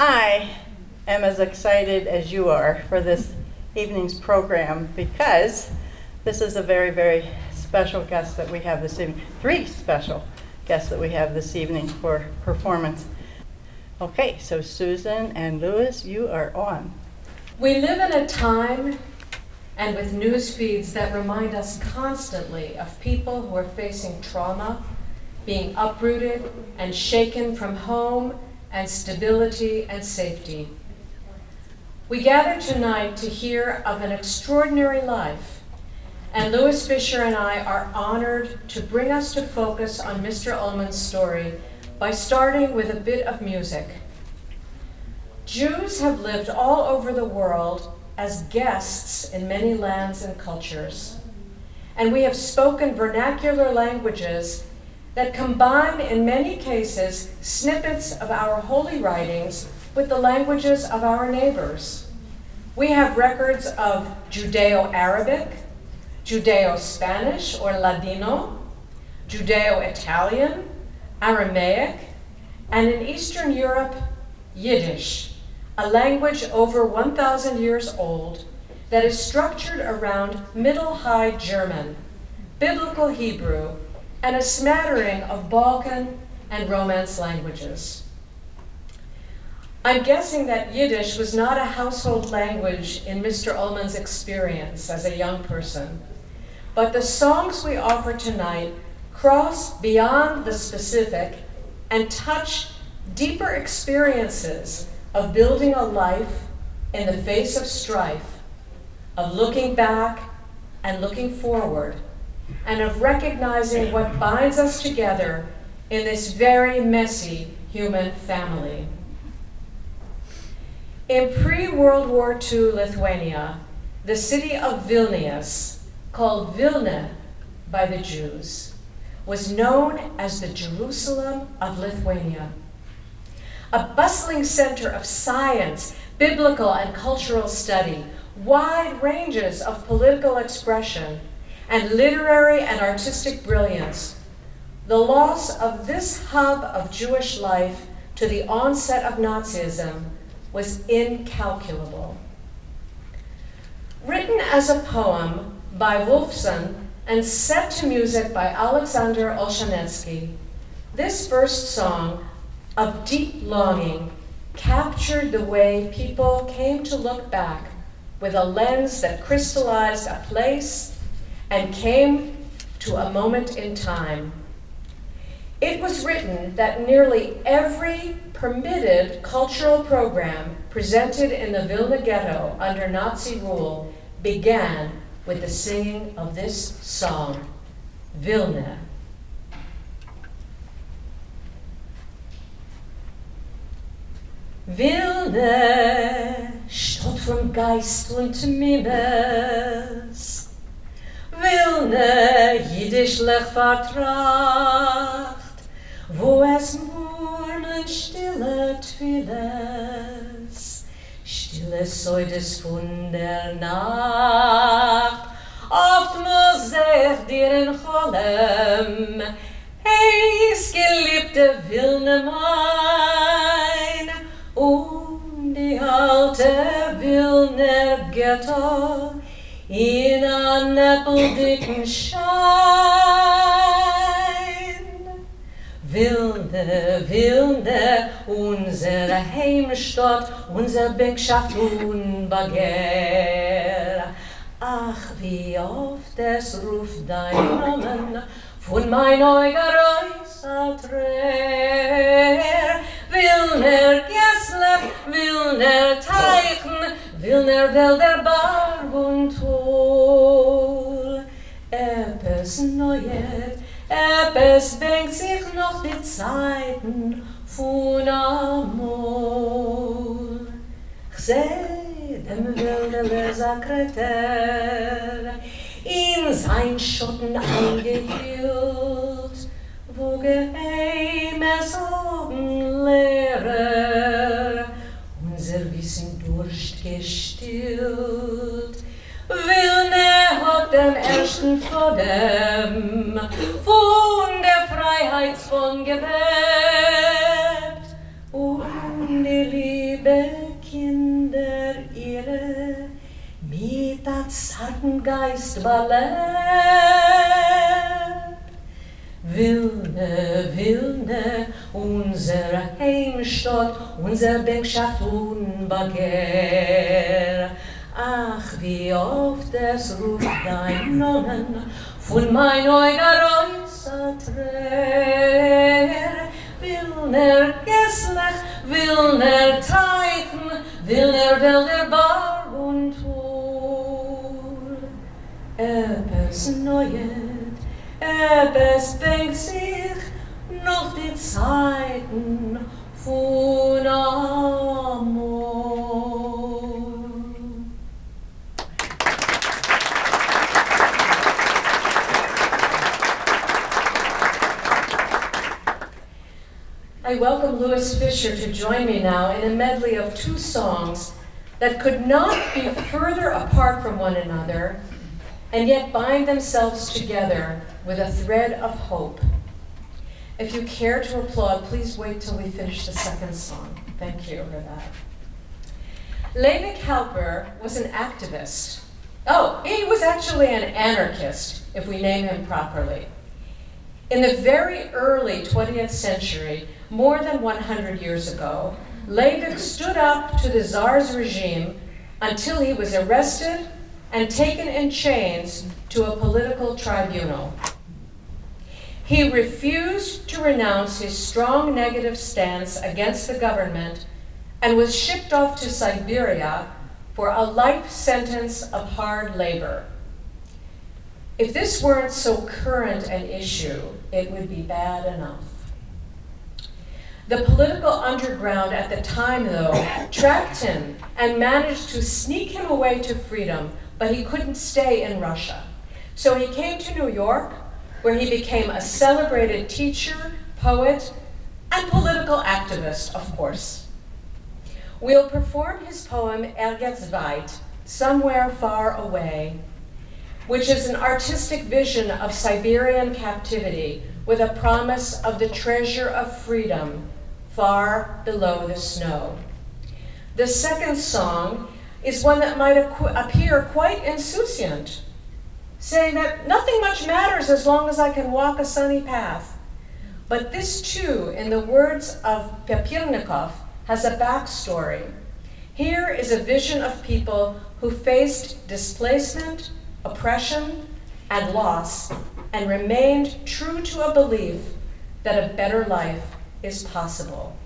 I am as excited as you are for this evening's program because this is a very, very special guest that we have this evening. 3 special guests that we have this evening for performance. Okay, so Susan and Louis, you are on. We live in a time and with news feeds that remind us constantly of people who are facing trauma, being uprooted and shaken from home and stability and safety. We gather tonight to hear of an extraordinary life, and Louis Fisher and I are honored to bring us to focus on Mr. Ullman's story by starting with a bit of music. Jews have lived all over the world as guests in many lands and cultures, and we have spoken vernacular languages that combine, in many cases, snippets of our holy writings with the languages of our neighbors. We have records of Judeo-Arabic, Judeo-Spanish or Ladino, Judeo-Italian, Aramaic, and in Eastern Europe, Yiddish, a language over 1,000 years old that is structured around Middle High German, Biblical Hebrew, and a smattering of Balkan and Romance languages. I'm guessing that Yiddish was not a household language in Mr. Ullman's experience as a young person, but the songs we offer tonight cross beyond the specific and touch deeper experiences of building a life in the face of strife, of looking back and looking forward, and of recognizing what binds us together in this very messy human family. In pre-World War II Lithuania, the city of Vilnius, called Vilna by the Jews, was known as the Jerusalem of Lithuania. A bustling center of science, biblical and cultural study, wide ranges of political expression, and literary and artistic brilliance. The loss of this hub of Jewish life to the onset of Nazism was incalculable. Written as a poem by Wolfson and set to music by Alexander Olshanetsky, this first song of deep longing captured the way people came to look back with a lens that crystallized a place and came to a moment in time. It was written that nearly every permitted cultural program presented in the Vilna ghetto under Nazi rule began with the singing of this song, Vilna. Vilna, Stadt von Geist und Mimes, Vilna, jiddischlich vertracht, wo es murmeln stille Twiles, stille Säudes von der Nacht, oft muss ich dir in Cholem, hey, geliebte Vilna mein, und die alte Vilna Ghetto, in a neppeldicken Schein. Vilna, Vilna, unsere Heimstatt, unser Bürgschaft unbegehr. Ach, wie oft es ruft dein Namen von mein Eugeräuser Träer. Vilner Gessler, Vilner Teichen, Vilner Wälder Barg und Tor. Eppes neuet, eppes bängt sich noch die Zeiten von Amor. Ich seh dem Wälderle Sekretär in sein Schotten eingehüllt, wo geheimes Augen leere, unser Wissen Durst gestillt. Vilna hat den ersten vor dem, von der Freiheitsbahn gewebt, und die Liebe liebe Kinder ihre, mit der zarten Geist belebt. Wilne, Wilne, unsere Heimstatt, unser Bänkschaft unbegehr. Ach, wie oft es ruft dein Nonnen von mein euer Äußer trär. Wilner Gesslech, Wilner Teichen, Wilner Wälder Bar und Tor. Etwas Neues, etwas bängt sich noch die Zeiten von Amor. I welcome Louis Fisher to join me now in a medley of two songs that could not be further apart from one another and yet bind themselves together with a thread of hope. If you care to applaud, please wait till we finish the second song. Thank you for that. Leivik Halper was an activist. Oh, he was actually an anarchist, if we name him properly. In the very early 20th century, more than 100 years ago, Leivik stood up to the Tsar's regime until he was arrested and taken in chains to a political tribunal. He refused to renounce his strong negative stance against the government and was shipped off to Siberia for a life sentence of hard labor. If this weren't so current an issue, it would be bad enough. The political underground at the time, though, tracked him and managed to sneak him away to freedom, but he couldn't stay in Russia. So he came to New York, where he became a celebrated teacher, poet, and political activist, of course. We'll perform his poem Geht's weit, Somewhere Far Away, which is an artistic vision of Siberian captivity with a promise of the treasure of freedom far below the snow. The second song is one that might appear quite insouciant, saying that nothing much matters as long as I can walk a sunny path. But this too, in the words of Pepirnikov, has a backstory. Here is a vision of people who faced displacement, oppression, and loss, and remained true to a belief that a better life is possible.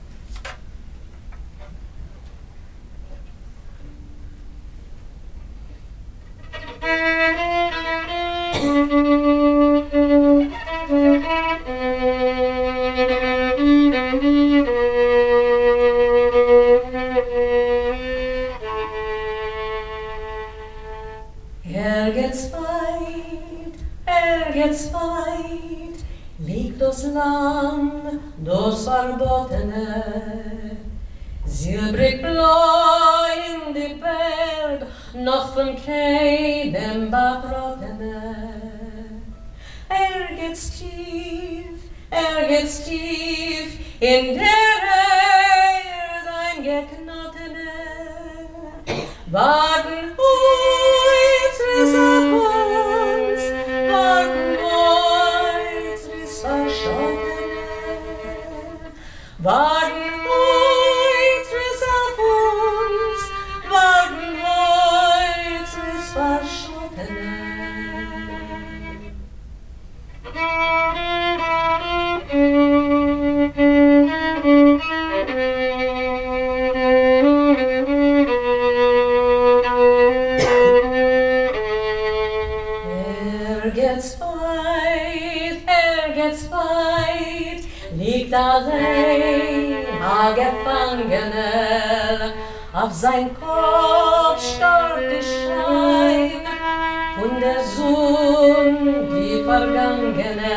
Geht's weit, liegt das Land, das Verbotene, silbrig blau in die Berg, noch von keinem Betrottene. Geht's tief in der Erde eingeknottene, warten unsere auf uns, warten unsere Verschottene, warten unsere auf uns, warten unsere Verschottene. Geht's weit, liegt allein ein Gefangener, auf sein Kopf starrt der Schein von der Sonne, die Vergangene.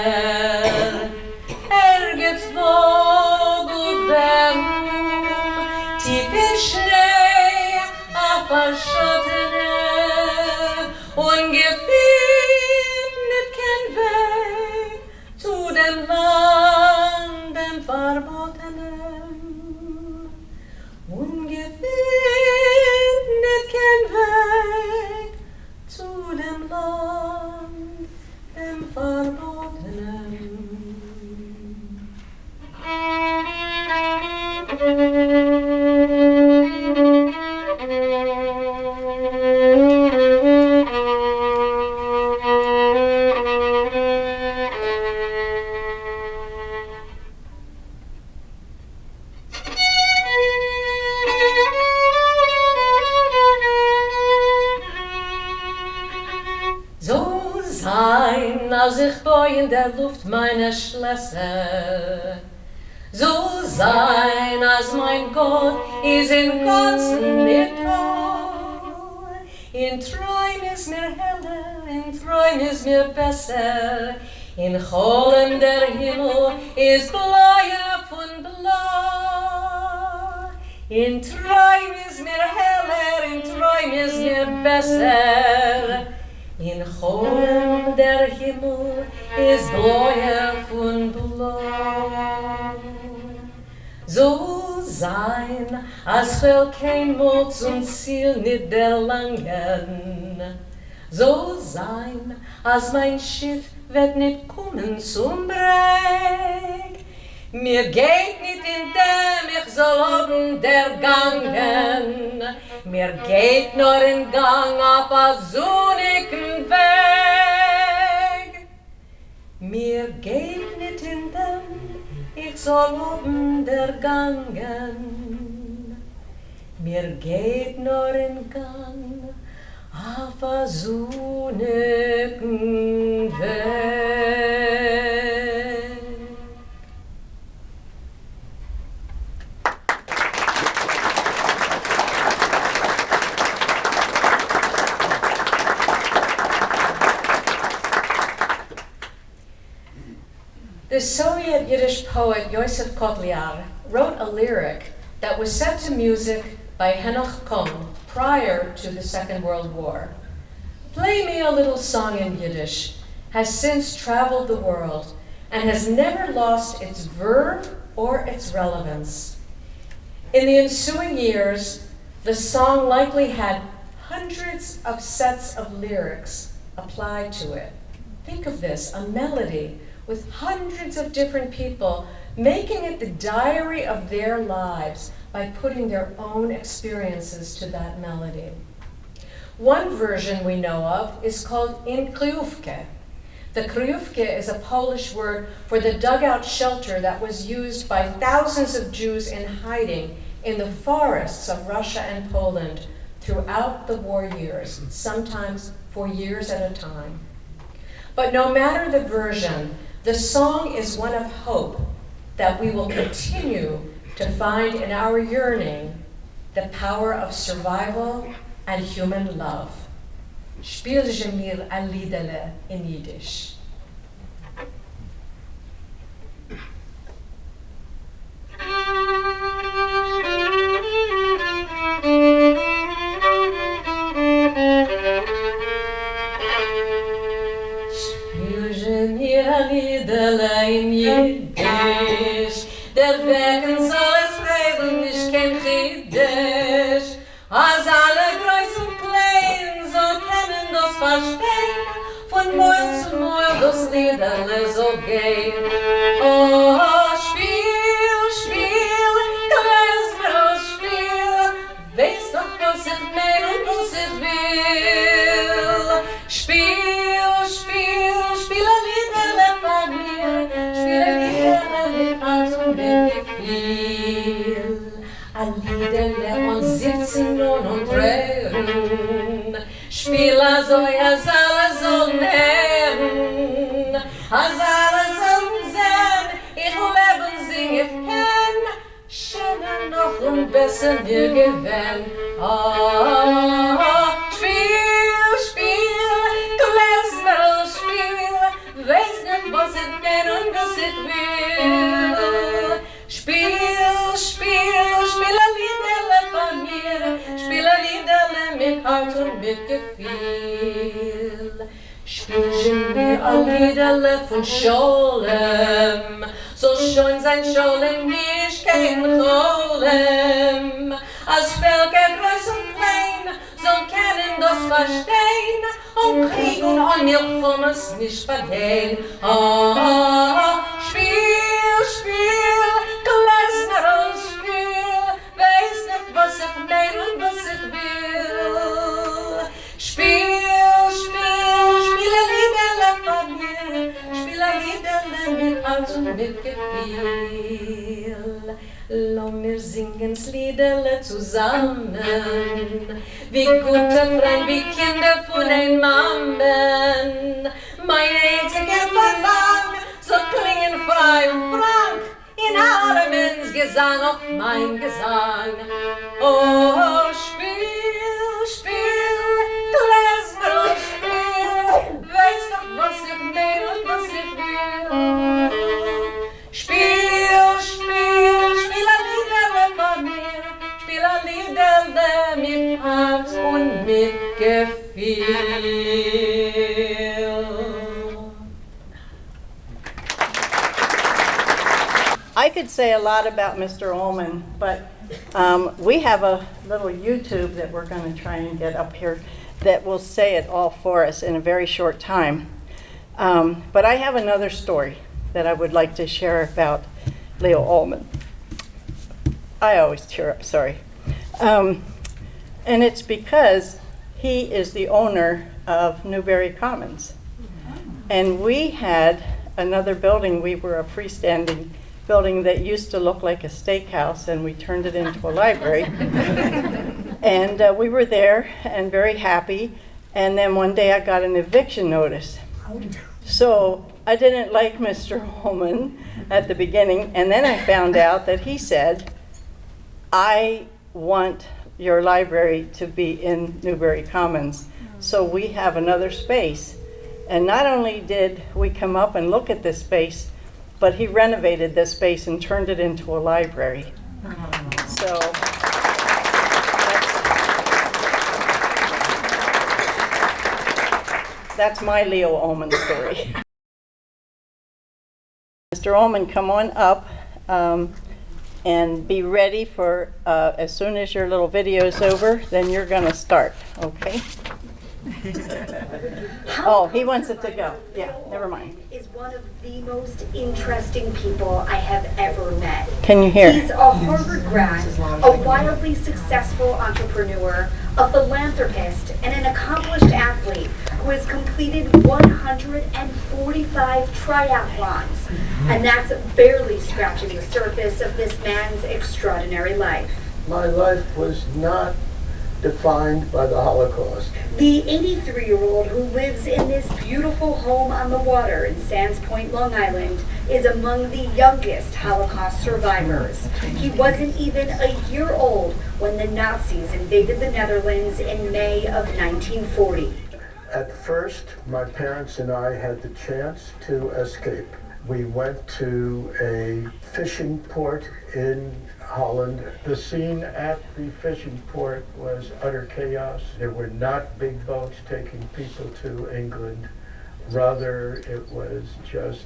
Geht's wo gut tief in Schnee, auf Verschottene, ungefühlt nicht kein Weg zu dem Land, dem Verbotenen. Ungefühlt So sein, als ich boi in der Luft meine Schlösser. So sein, als mein Gott ist im Ganzen mir toll. In Träum ist mir heller, in Träum ist mir besser. In Cholem der Himmel ist bläuer von blau. In Träum ist mir heller, in Träum ist mir besser. In Cholem der Himmel ist bläuer von blau. So sein, als will kein Mut zum Ziel nicht erlangen. So sein, als mein Schiff wird nicht kommen zum Breg. Mir geht nicht in dem, ich soll oben der Gangen. Mir geht nur in Gang auf a sonnigen Weg. Mir geht nicht in dem, ich soll oben der Gangen. Mir geht nur in Gang auf a sonnigen Weg. The Soviet Yiddish poet Yosef Kotliar wrote a lyric that was set to music by Henoch Kohn prior to the Second World War. Play Me a Little Song in Yiddish has since traveled the world and has never lost its verve or its relevance. In the ensuing years, the song likely had hundreds of sets of lyrics applied to it. Think of this, a melody with hundreds of different people making it the diary of their lives by putting their own experiences to that melody. One version we know of is called in kryjówkę. The kryjówkę is a Polish word for the dugout shelter that was used by thousands of Jews in hiding in the forests of Russia and Poland throughout the war years, sometimes for years at a time. But no matter the version, the song is one of hope that we will continue to find in our yearning the power of survival and human love. Spielje mir ein Liedele in Yiddish. in Yiddish. Der Wegen soll es reden, ich kenn Chiddisch. Als alle groß und klein so können das verstehen, von Mäuel zu Mäuel das Liederle so gehen. Oh, Spiel, Spiel, Klezmer, Spiel, weiß doch, was ich mein und was ich will. Spiel, Spiel, Spiel ein Liederle von mir, Spiel ein Liederle mit Herz und mit Gefühl. Ein Liederle und 17 und Tränen, Spiel also, als alle sollen hören, als alle sollen sehen, ich lebe und singe, ich kenn, schöner noch und besser mir gewinn. Oh, Spiel, Spiel, Klezmer, Spiel, weiß nicht, was ich bin und was ich will. Spiel, Spiel, Spiel ein Liederle von mir, Spiel ein Liederle mit Herz und mit Gefühl. Spiel mir ein Liederle von Scholem, so schön sein Scholem nicht kein Cholem. Als Völker groß und klein, so können das verstehen, und Krieg und Unmilch kommen es nicht vergehen. Oh, Spiel, Spiel, Klezmer und Spiel, mitgefiel. Lass mir singen's Liederle zusammen, wie gute Freund, wie Kinder von ein Mammen. Mein einziger Verlang soll klingen frei und frank, in allem ins Gesang, auch mein Gesang. Oh, spiel, spiel, Klezmer, spiel, weißt doch, was ich will und was ich will. Spiel, spiel, spiel ein Liederle von mir, spiel ein Liederle mit Herz und mit Gefühl. I could say a lot about Mr. Ullman, but we have a little YouTube that we're going to try and get up here that will say it all for us in a very short time. But I have another story that I would like to share about Leo Ullman. I always tear up, sorry. And it's because he is the owner of Newberry Commons. And we had another building. We were a freestanding building that used to look like a steakhouse, and we turned it into a library. And we were there and very happy. And then one day I got an eviction notice. So I didn't like Mr. Ullman at the beginning, and then I found out that he said, I want your library to be in Newberry Commons, so we have another space. And not only did we come up and look at this space, but he renovated this space and turned it into a library. So that's my Leo Ullman story. Mr. Ullman, come on up and be ready for, as soon as your little video is over, then you're going to start, okay? Oh, he wants it to go. Yeah, never mind. Is one of the most interesting people I have ever met. Can you hear? He's a Harvard grad, a wildly successful entrepreneur, a philanthropist, and an accomplished athlete who has completed 145 triathlons. And that's barely scratching the surface of this man's extraordinary life. My life was not defined by the Holocaust. The 83-year-old who lives in this beautiful home on the water in Sands Point, Long Island, is among the youngest Holocaust survivors. He wasn't even a year old when the Nazis invaded the Netherlands in May of 1940. At first, my parents and I had the chance to escape. We went to a fishing port in Holland. The scene at the fishing port was utter chaos. There were not big boats taking people to England. Rather, it was just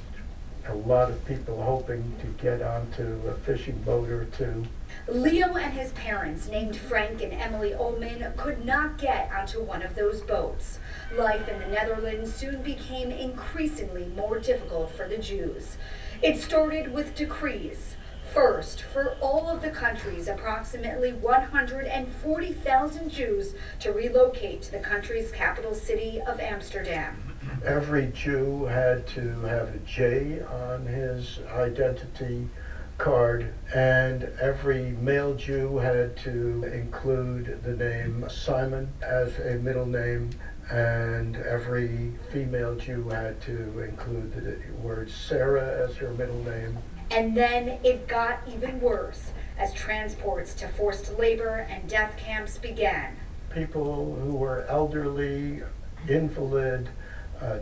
a lot of people hoping to get onto a fishing boat or two. Leo and his parents, named Frank and Emily Ullman, could not get onto one of those boats. Life in the Netherlands soon became increasingly more difficult for the Jews. It started with decrees. First, for all of the country's approximately 140,000 Jews to relocate to the country's capital city of Amsterdam. Every Jew had to have a J on his identity card, and every male Jew had to include the name Simon as a middle name, and every female Jew had to include the word Sarah as her middle name. And then it got even worse as transports to forced labor and death camps began. People who were elderly, invalid,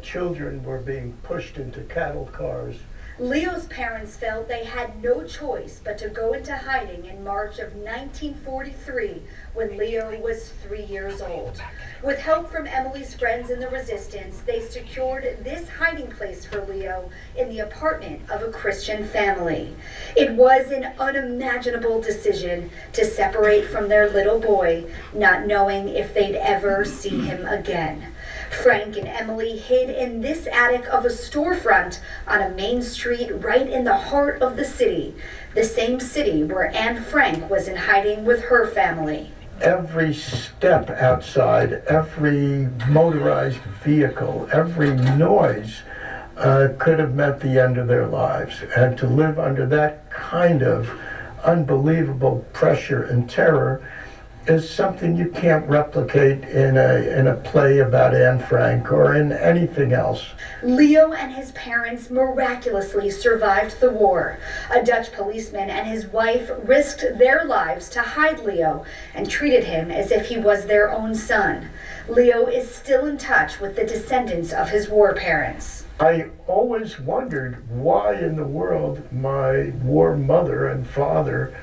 children were being pushed into cattle cars. Leo's parents felt they had no choice but to go into hiding in March of 1943 when Leo was 3 years old. With help from Emily's friends in the resistance, they secured this hiding place for Leo in the apartment of a Christian family. It was an unimaginable decision to separate from their little boy, not knowing if they'd ever see him again. Frank and Emily hid in this attic of a storefront on a main street right in the heart of the city, the same city where Anne Frank was in hiding with her family. Every step outside, every motorized vehicle, every noise could have meant the end of their lives. And to live under that kind of unbelievable pressure and terror is something you can't replicate in a play about Anne Frank or in anything else. Leo and his parents miraculously survived the war. A Dutch policeman and his wife risked their lives to hide Leo and treated him as if he was their own son. Leo is still in touch with the descendants of his war parents. I always wondered why in the world my war mother and father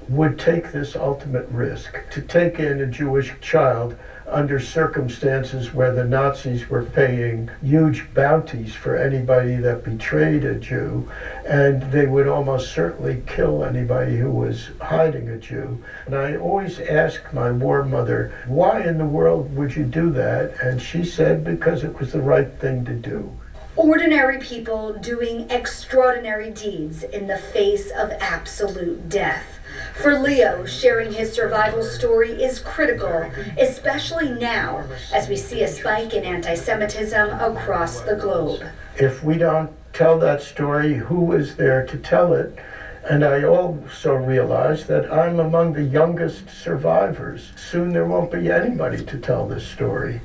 would take this ultimate risk, to take in a Jewish child under circumstances where the Nazis were paying huge bounties for anybody that betrayed a Jew, and they would almost certainly kill anybody who was hiding a Jew. And I always asked my war mother, why in the world would you do that? And she said, because it was the right thing to do. Ordinary people doing extraordinary deeds in the face of absolute death. For Leo, sharing his survival story is critical, especially now as we see a spike in anti-Semitism across the globe. If we don't tell that story, who is there to tell it? And I also realize that I'm among the youngest survivors. Soon there won't be anybody to tell this story.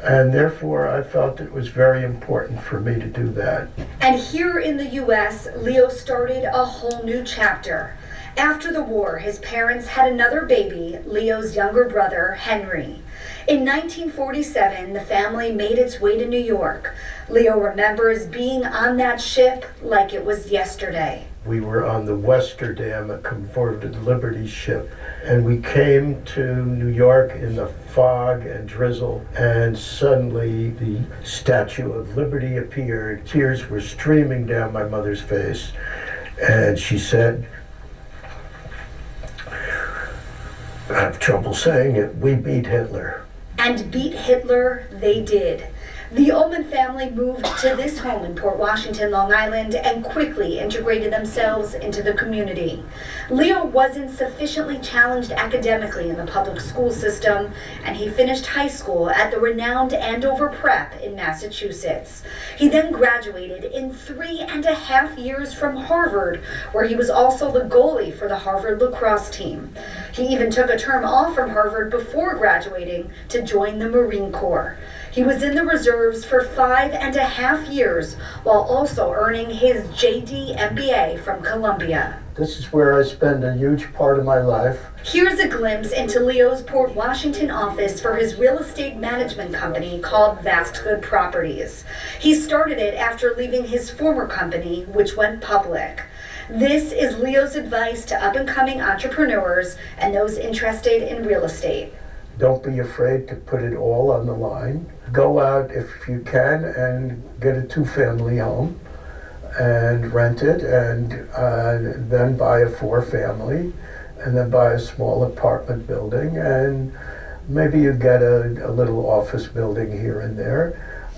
And therefore, I felt it was very important for me to do that. And here in the U.S., Leo started a whole new chapter. After the war, his parents had another baby, Leo's younger brother, Henry. In 1947, the family made its way to New York. Leo remembers being on that ship like it was yesterday. We were on the Westerdam, a converted Liberty ship, and we came to New York in the fog and drizzle, and suddenly the Statue of Liberty appeared. Tears were streaming down my mother's face, and she said, I have trouble saying it, we beat Hitler. And beat Hitler they did. The Ullman family moved to this home in Port Washington, Long Island, and quickly integrated themselves into the community. Leo wasn't sufficiently challenged academically in the public school system, and he finished high school at the renowned Andover Prep in Massachusetts. He then graduated in 3.5 years from Harvard, where he was also the goalie for the Harvard lacrosse team. He even took a term off from Harvard before graduating to join the Marine Corps. He was in the reserves for 5.5 years while also earning his JD MBA from Columbia. This is where I spend a huge part of my life. Here's a glimpse into Leo's Port Washington office for his real estate management company called Vast Good Properties. He started it after leaving his former company, which went public. This is Leo's advice to up-and-coming entrepreneurs and those interested in real estate. Don't be afraid to put it all on the line. Go out if you can and get a 2-family home and rent it, and then buy a 4-family, and then buy a small apartment building, and maybe you get a little office building here and there.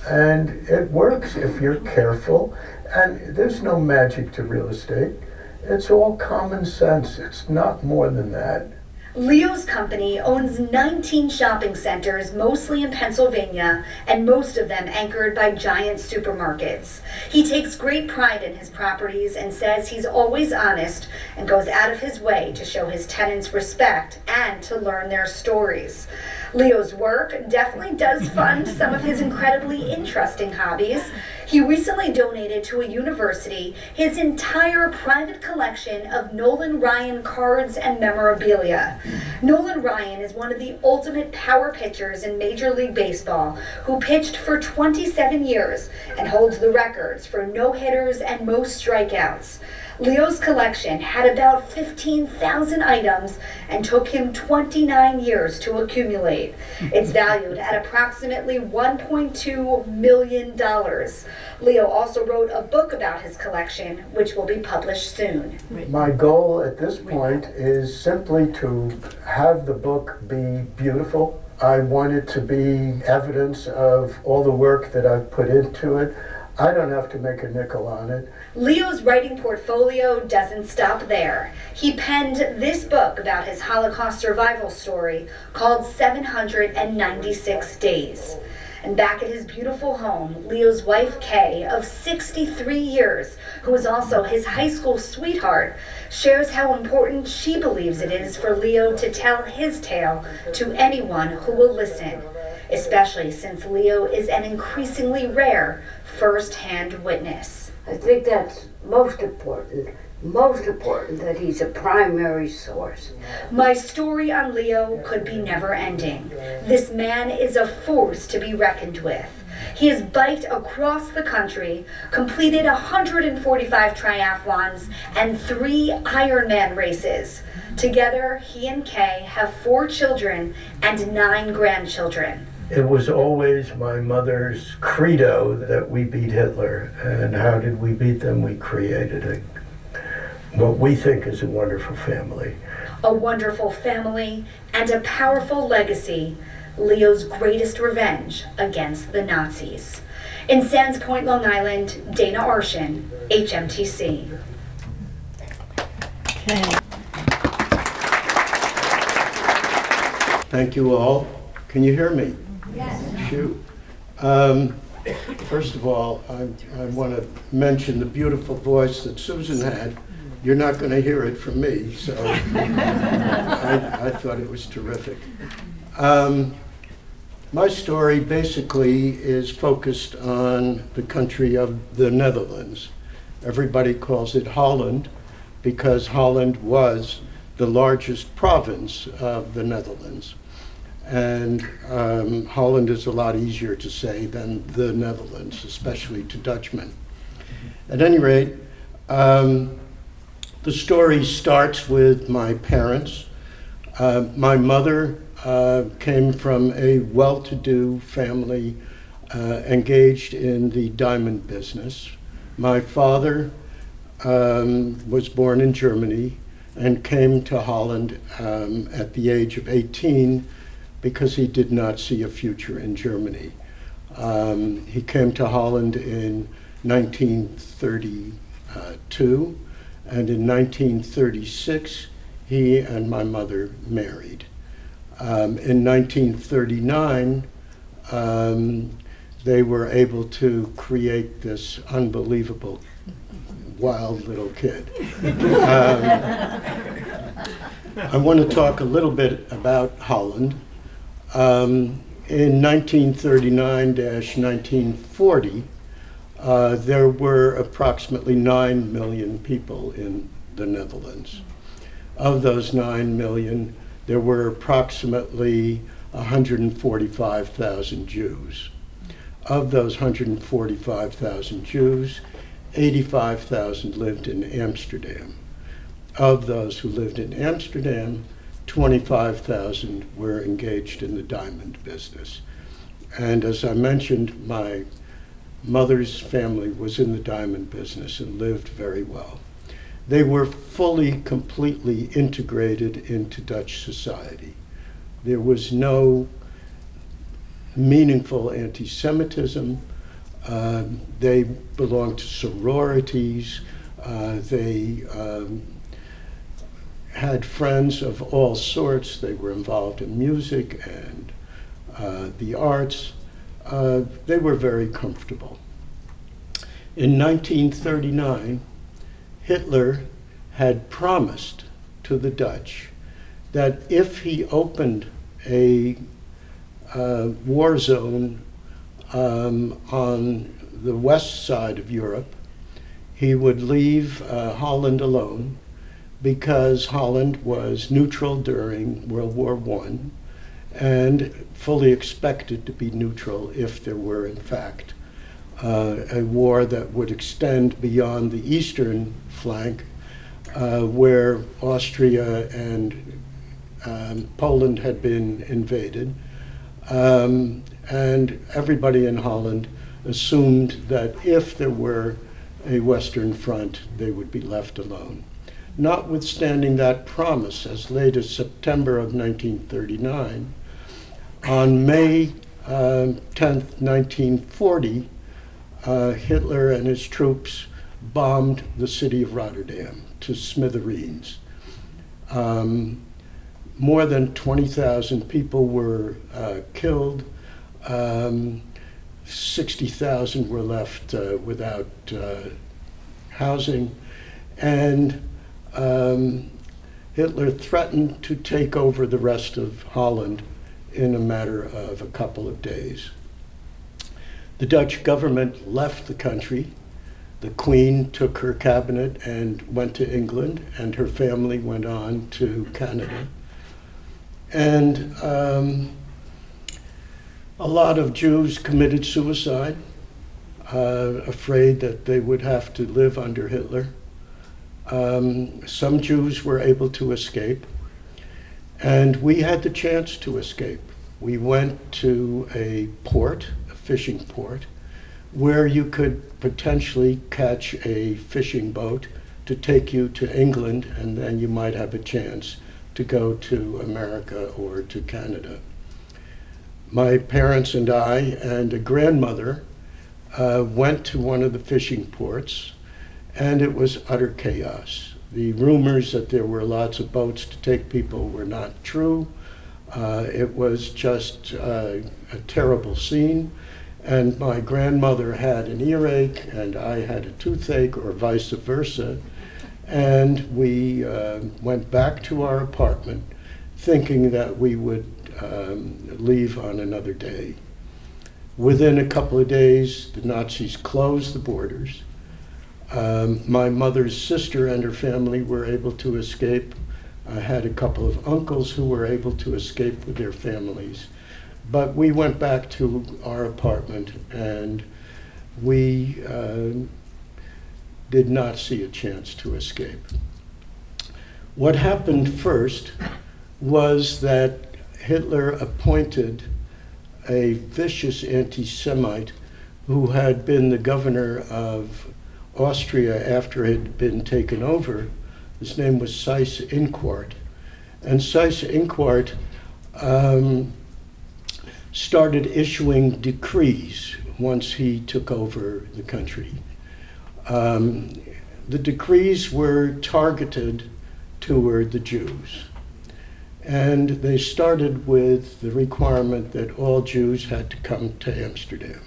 And it works if you're careful. And there's no magic to real estate. It's all common sense. It's not more than that. Leo's company owns 19 shopping centers, mostly in Pennsylvania, and most of them anchored by giant supermarkets. He takes great pride in his properties and says he's always honest and goes out of his way to show his tenants respect and to learn their stories. Leo's work definitely does fund some of his incredibly interesting hobbies. He recently donated to a university his entire private collection of Nolan Ryan cards and memorabilia. Nolan Ryan is one of the ultimate power pitchers in Major League Baseball, who pitched for 27 years and holds the records for no-hitters and most strikeouts. Leo's collection had about 15,000 items and took him 29 years to accumulate. It's valued at approximately $1.2 million. Leo also wrote a book about his collection, which will be published soon. My goal at this point is simply to have the book be beautiful. I want it to be evidence of all the work that I've put into it. I don't have to make a nickel on it. Leo's writing portfolio doesn't stop there. He penned this book about his Holocaust survival story called 796 Days. And back at his beautiful home, Leo's wife, Kay, of 63 years, who is also his high school sweetheart, shares how important she believes it is for Leo to tell his tale to anyone who will listen, especially since Leo is an increasingly rare first-hand witness. I think that's most important that he's a primary source. My story on Leo could be never ending. This man is a force to be reckoned with. He has biked across the country, completed 145 triathlons and 3 Ironman races. Together, he and Kay have 4 children and 9 grandchildren. It was always my mother's credo that we beat Hitler. And how did we beat them? We created what we think is a wonderful family. A wonderful family and a powerful legacy, Leo's greatest revenge against the Nazis. In Sands Point, Long Island, Dana Arshin, HMTC. Thank you all. Can you hear me? Yes. Shoot. First of all, I want to mention the beautiful voice that Susan had. You're not going to hear it from me, so I thought it was terrific. My story basically is focused on the country of the Netherlands. Everybody calls it Holland because Holland was the largest province of the Netherlands. And Holland is a lot easier to say than the Netherlands, especially to Dutchmen. At any rate, the story starts with my parents. My mother came from a well-to-do family engaged in the diamond business. My father was born in Germany and came to Holland at the age of 18 because he did not see a future in Germany. He came to Holland in 1932, and in 1936, he and my mother married. In 1939, they were able to create this unbelievable, wild little kid. I want to talk a little bit about Holland. In 1939-1940, there were approximately 9 million people in the Netherlands. Of those 9 million, there were approximately 145,000 Jews. Of those 145,000 Jews, 85,000 lived in Amsterdam. Of those who lived in Amsterdam, 25,000 were engaged in the diamond business. And as I mentioned, my mother's family was in the diamond business and lived very well. They were fully, completely integrated into Dutch society. There was no meaningful anti-Semitism. They belonged to sororities. They had friends of all sorts. They were involved in music and the arts. They were very comfortable. In 1939, Hitler had promised to the Dutch that if he opened a war zone on the west side of Europe, he would leave Holland alone because Holland was neutral during World War I and fully expected to be neutral if there were, in fact, a war that would extend beyond the eastern flank, where Austria and Poland had been invaded. And everybody in Holland assumed that if there were a Western front, they would be left alone. Notwithstanding that promise, as late as September of 1939, on May 10th, 1940, Hitler and his troops bombed the city of Rotterdam to smithereens. More than 20,000 people were killed. 60,000 were left without housing, and Hitler threatened to take over the rest of Holland in a matter of a couple of days. The Dutch government left the country. The Queen took her cabinet and went to England, and her family went on to Canada. And a lot of Jews committed suicide, afraid that they would have to live under Hitler. Some Jews were able to escape, and we had the chance to escape. We went to a port, a fishing port, where you could potentially catch a fishing boat to take you to England, and then you might have a chance to go to America or to Canada. My parents and I and a grandmother went to one of the fishing ports, and it was utter chaos. The rumors that there were lots of boats to take people were not true. It was just a terrible scene, and my grandmother had an earache and I had a toothache, or vice versa, and we went back to our apartment thinking that we would leave on another day. Within a couple of days, the Nazis closed the borders. My mother's sister and her family were able to escape. I had a couple of uncles who were able to escape with their families. But we went back to our apartment, and we did not see a chance to escape. What happened first was that Hitler appointed a vicious anti-Semite who had been the governor of Austria after it had been taken over. His name was Seyss-Inquart. And Seyss-Inquart started issuing decrees once he took over the country. The decrees were targeted toward the Jews. And they started with the requirement that all Jews had to come to Amsterdam.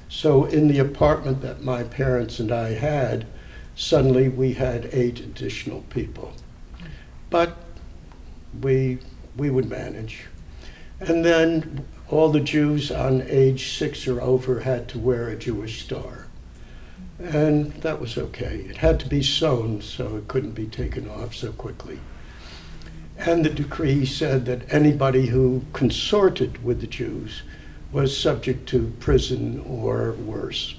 So in the apartment that my parents and I had, suddenly we had 8 additional people. But we would manage. And then all the Jews on age 6 or over had to wear a Jewish star. And that was okay. It had to be sewn, so it couldn't be taken off so quickly. And the decree said that anybody who consorted with the Jews was subject to prison or worse.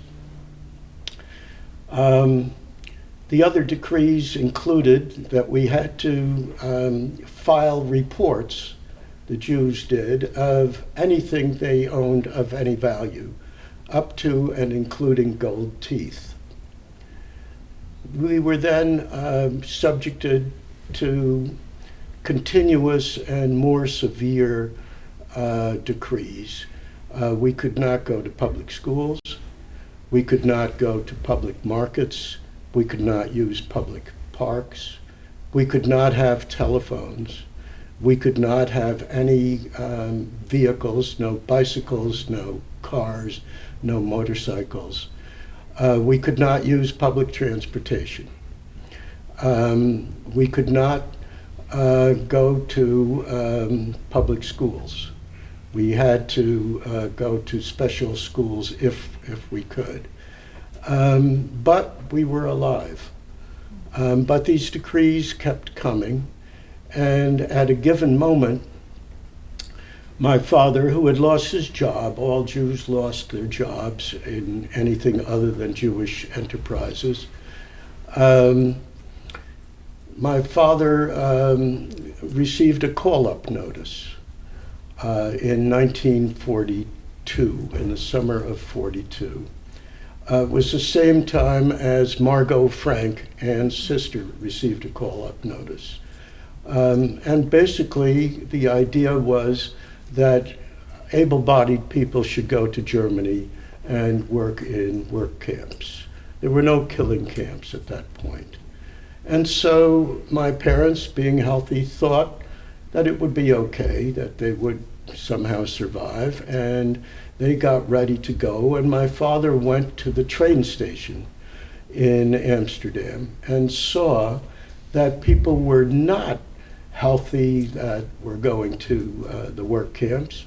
The other decrees included that we had to file reports, the Jews did, of anything they owned of any value, up to and including gold teeth. We were then subjected to continuous and more severe decrees. We could not go to public schools. We could not go to public markets. We could not use public parks. We could not have telephones. We could not have any vehicles, no bicycles, no cars, no motorcycles. We could not use public transportation. We could not go to public schools. We had to go to special schools if we could. But we were alive. But these decrees kept coming, and at a given moment, my father, who had lost his job — all Jews lost their jobs in anything other than Jewish enterprises — my father received a call-up notice in 1942, in the summer of 42. It was the same time as Margot Frank, Anne's sister, received a call-up notice. And basically, the idea was that able-bodied people should go to Germany and work in work camps. There were no killing camps at that point. And so my parents, being healthy, thought that it would be okay, that they would somehow survive, and they got ready to go, and my father went to the train station in Amsterdam and saw that people were not healthy that were going to the work camps.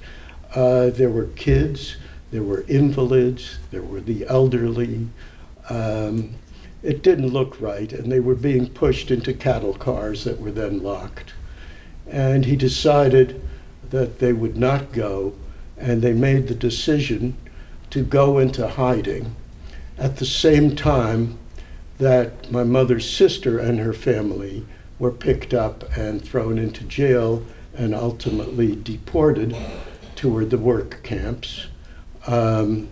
There were kids, there were invalids, there were the elderly. It didn't look right, and they were being pushed into cattle cars that were then locked. And he decided that they would not go, and they made the decision to go into hiding at the same time that my mother's sister and her family were picked up and thrown into jail and ultimately deported toward the work camps. And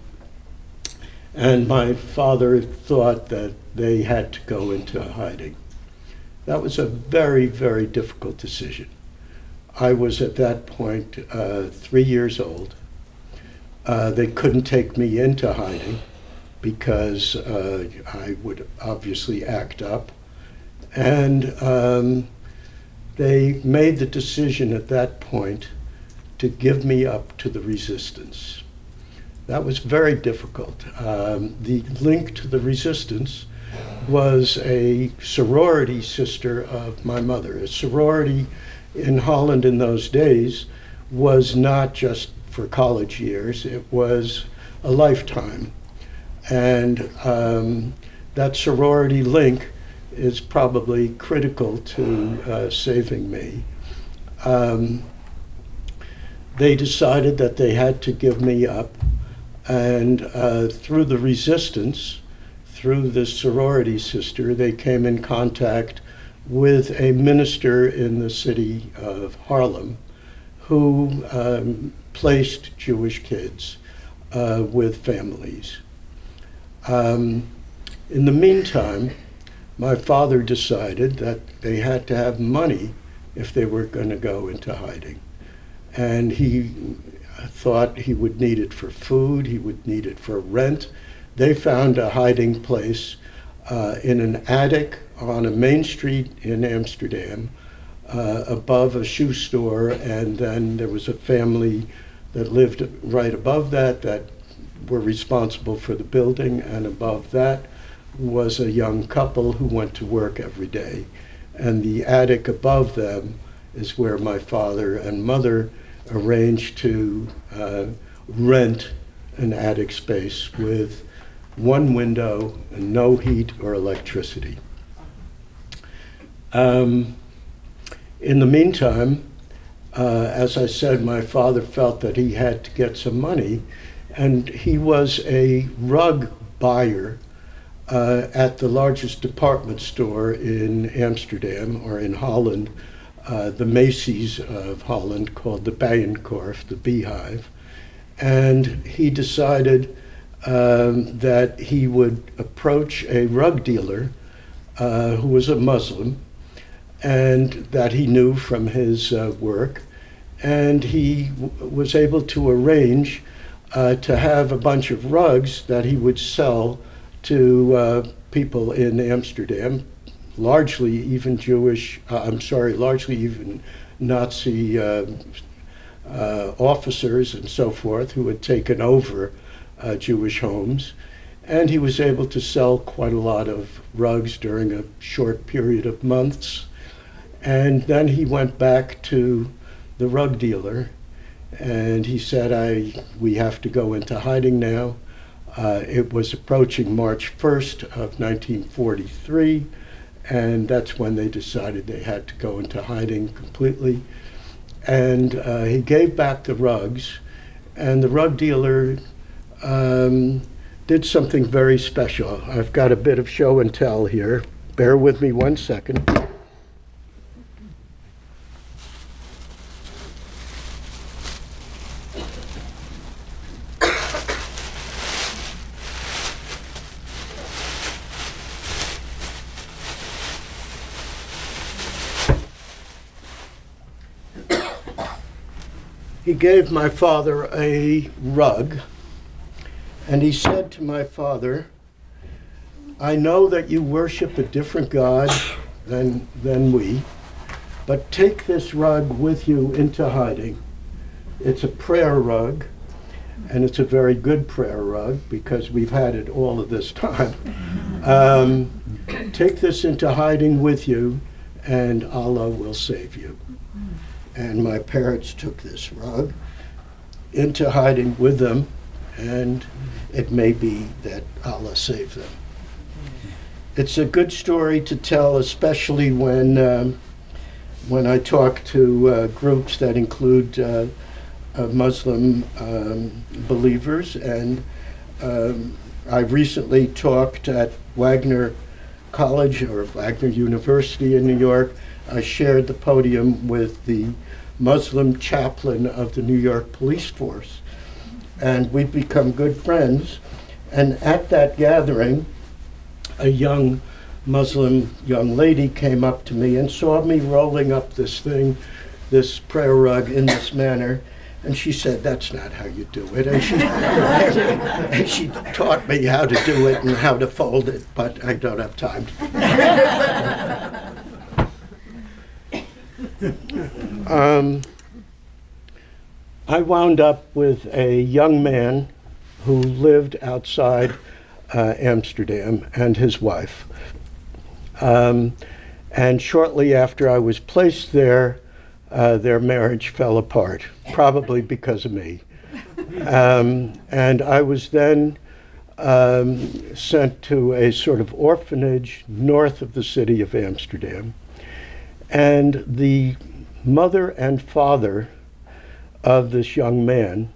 my father thought that they had to go into hiding. That was a very, very difficult decision. I was at that point 3 years old. They couldn't take me into hiding because I would obviously act up. And they made the decision at that point to give me up to the resistance. That was very difficult. The link to the resistance was a sorority sister of my mother. A sorority in Holland in those days was not just for college years, it was a lifetime. And that sorority link is probably critical to saving me. They decided that they had to give me up, and through the resistance, through this sorority sister, they came in contact with a minister in the city of Haarlem who placed Jewish kids with families. In the meantime, my father decided that they had to have money if they were going to go into hiding. And he thought he would need it for food, he would need it for rent. They found a hiding place in an attic on a main street in Amsterdam, above a shoe store, and then there was a family that lived right above that were responsible for the building, and above that was a young couple who went to work every day. And the attic above them is where my father and mother arranged to rent an attic space with one window and no heat or electricity. In the meantime, as I said, my father felt that he had to get some money, and he was a rug buyer at the largest department store in Amsterdam, or in Holland, the Macy's of Holland, called the Bijenkorf, the Beehive. And he decided that he would approach a rug dealer who was a Muslim, and that he knew from his work, and he was able to arrange to have a bunch of rugs that he would sell to people in Amsterdam, largely even largely even Nazi officers and so forth who had taken over Jewish homes. And he was able to sell quite a lot of rugs during a short period of months. And then he went back to the rug dealer and he said, we have to go into hiding now. It was approaching March 1st of 1943, and that's when they decided they had to go into hiding completely. And he gave back the rugs, and the rug dealer did something very special. I've got a bit of show and tell here. Bear with me 1 second. He gave my father a rug, and he said to my father, I know that you worship a different God than we, but take this rug with you into hiding. It's a prayer rug, and it's a very good prayer rug because we've had it all of this time. Take this into hiding with you, and Allah will save you. And my parents took this rug into hiding with them, and it may be that Allah saved them. It's a good story to tell, especially when I talk to groups that include Muslim believers, and I recently talked at Wagner College or Wagner University in New York. I shared the podium with the Muslim chaplain of the New York police force, and we've become good friends. And at that gathering, a young Muslim young lady came up to me and saw me rolling up this thing, this prayer rug in this manner, and she said, "That's not how you do it." And she taught me how to do it and how to fold it, but I don't have time. I wound up with a young man who lived outside Amsterdam, and his wife. And shortly after I was placed there, their marriage fell apart, probably because of me. And I was then sent to a sort of orphanage north of the city of Amsterdam. And the mother and father of this young man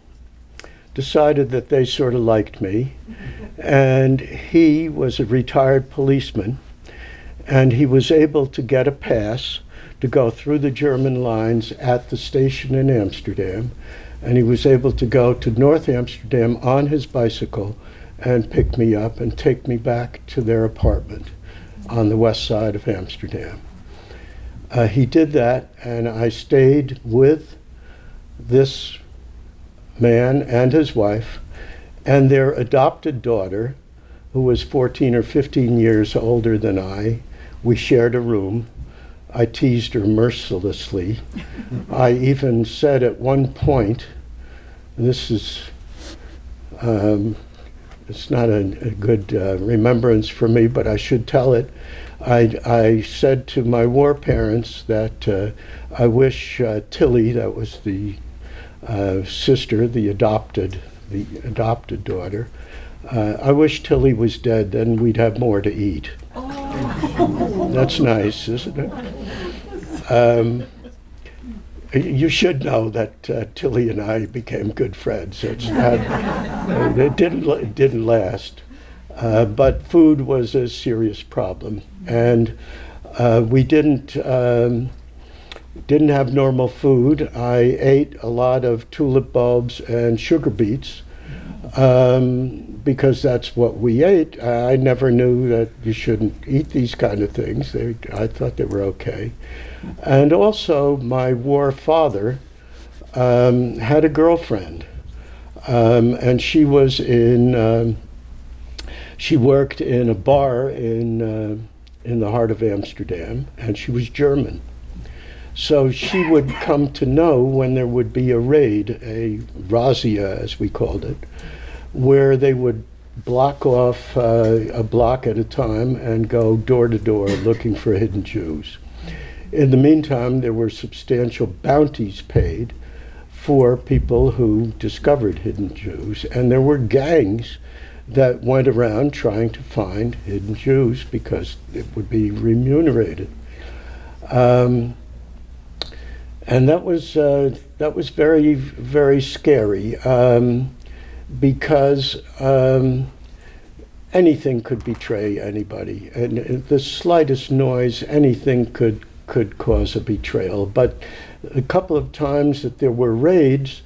decided that they sort of liked me. And he was a retired policeman, and he was able to get a pass to go through the German lines at the station in Amsterdam, and he was able to go to North Amsterdam on his bicycle and pick me up and take me back to their apartment on the west side of Amsterdam. He did that, and I stayed with this man and his wife and their adopted daughter, who was 14 or 15 years older than I. We shared a room. I teased her mercilessly. I even said at one point, this is, it's not a good remembrance for me, but I should tell it. I said to my war parents that I wish Tilly, that was the sister, the adopted daughter, I wish Tilly was dead, then we'd have more to eat. Oh. That's nice, isn't it? You should know that Tilly and I became good friends. It's not, it didn't last, but food was a serious problem, and we didn't have normal food. I ate a lot of tulip bulbs and sugar beets because that's what we ate. I never knew that you shouldn't eat these kind of things. I thought they were okay. And also, my war father had a girlfriend, and she was she worked in a bar in the heart of Amsterdam, and she was German. So she would come to know when there would be a raid, a razzia as we called it, where they would block off a block at a time and go door to door looking for hidden Jews. In the meantime, there were substantial bounties paid for people who discovered hidden Jews, and there were gangs that went around trying to find hidden Jews because it would be remunerated. And that was very, very scary because anything could betray anybody, and the slightest noise, anything could cause a betrayal. But a couple of times that there were raids,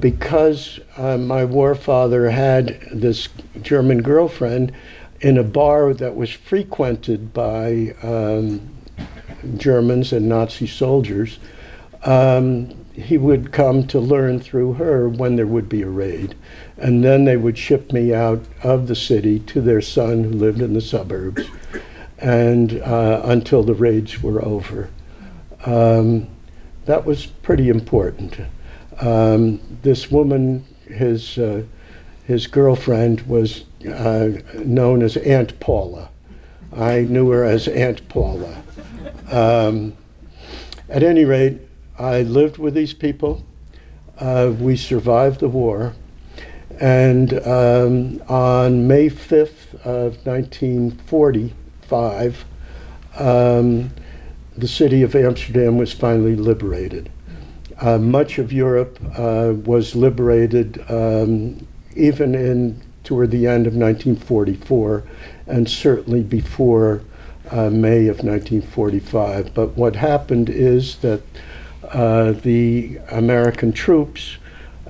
because my war father had this German girlfriend in a bar that was frequented by Germans and Nazi soldiers, he would come to learn through her when there would be a raid. And then they would ship me out of the city to their son who lived in the suburbs, and until the raids were over. That was pretty important. This woman, his girlfriend, was known as Aunt Paula. I knew her as Aunt Paula. At any rate, I lived with these people. We survived the war. And on May 5th of 1945, the city of Amsterdam was finally liberated. Much of Europe was liberated even toward the end of 1944, and certainly before May of 1945. But what happened is that the American troops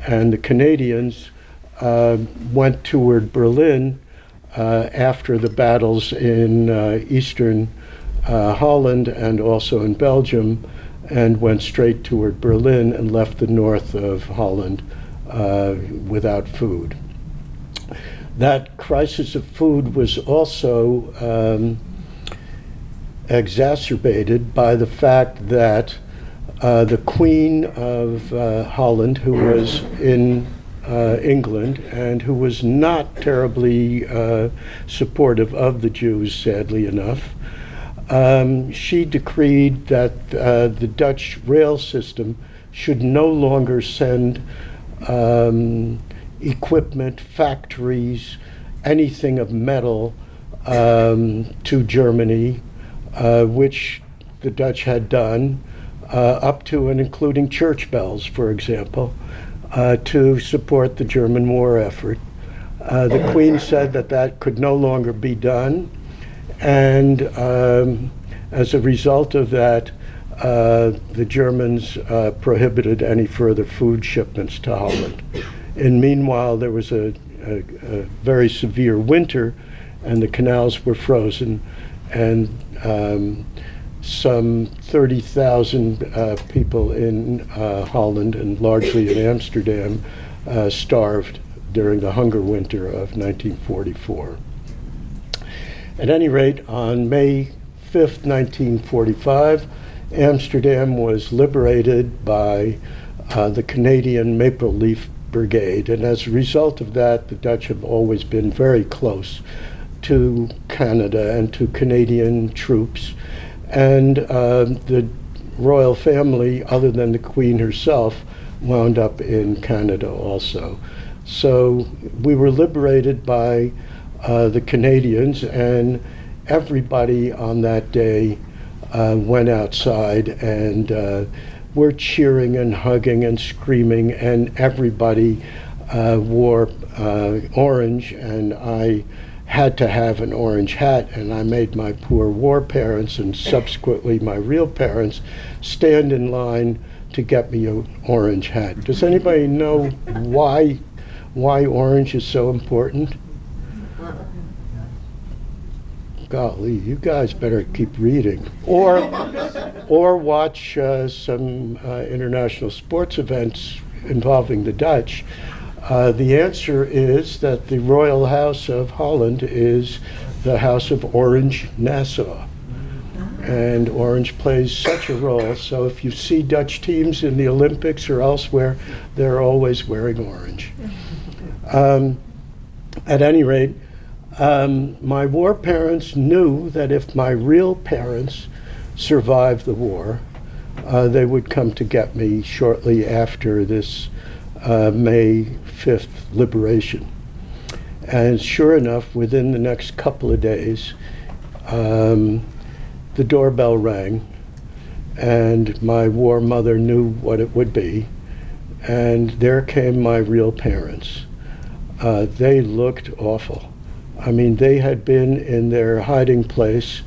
and the Canadians went toward Berlin after the battles in eastern Holland and also in Belgium, and went straight toward Berlin and left the north of Holland without food. That crisis of food was also exacerbated by the fact that the Queen of Holland, who was in England and who was not terribly supportive of the Jews, sadly enough, she decreed that the Dutch rail system should no longer send equipment, factories, anything of metal to Germany, which the Dutch had done, up to and including church bells, for example, to support the German war effort. The Queen said that that could no longer be done, and as a result of that, the Germans prohibited any further food shipments to Holland. And meanwhile, there was a very severe winter, and the canals were frozen, and some 30,000 people in Holland, and largely in Amsterdam, starved during the hunger winter of 1944. At any rate, on May 5th, 1945, Amsterdam was liberated by the Canadian Maple Leaf Brigade, and as a result of that, the Dutch have always been very close to Canada and to Canadian troops. And the royal family, other than the Queen herself, wound up in Canada also. So we were liberated by the Canadians, and everybody on that day went outside and were cheering and hugging and screaming, and everybody wore orange, and I had to have an orange hat, and I made my poor war parents and subsequently my real parents stand in line to get me an orange hat. Does anybody know why orange is so important? Golly, you guys better keep reading, or watch some international sports events involving the Dutch. The answer is that the Royal House of Holland is the House of Orange Nassau. And orange plays such a role, so if you see Dutch teams in the Olympics or elsewhere, they're always wearing orange. At any rate, my war parents knew that if my real parents survived the war, they would come to get me shortly after this May 5th liberation. And sure enough, within the next couple of days, the doorbell rang, and my war mother knew what it would be, and there came my real parents. They looked awful. I mean, they had been in their hiding place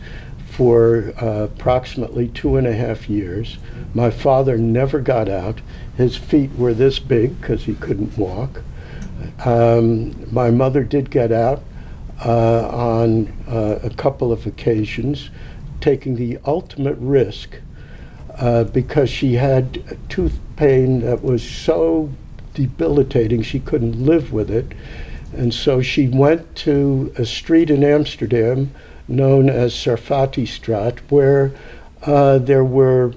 for approximately 2.5 years. My father never got out. His feet were this big because he couldn't walk. My mother did get out on a couple of occasions, taking the ultimate risk because she had tooth pain that was so debilitating she couldn't live with it. And so she went to a street in Amsterdam known as Sarfatistraat, where there were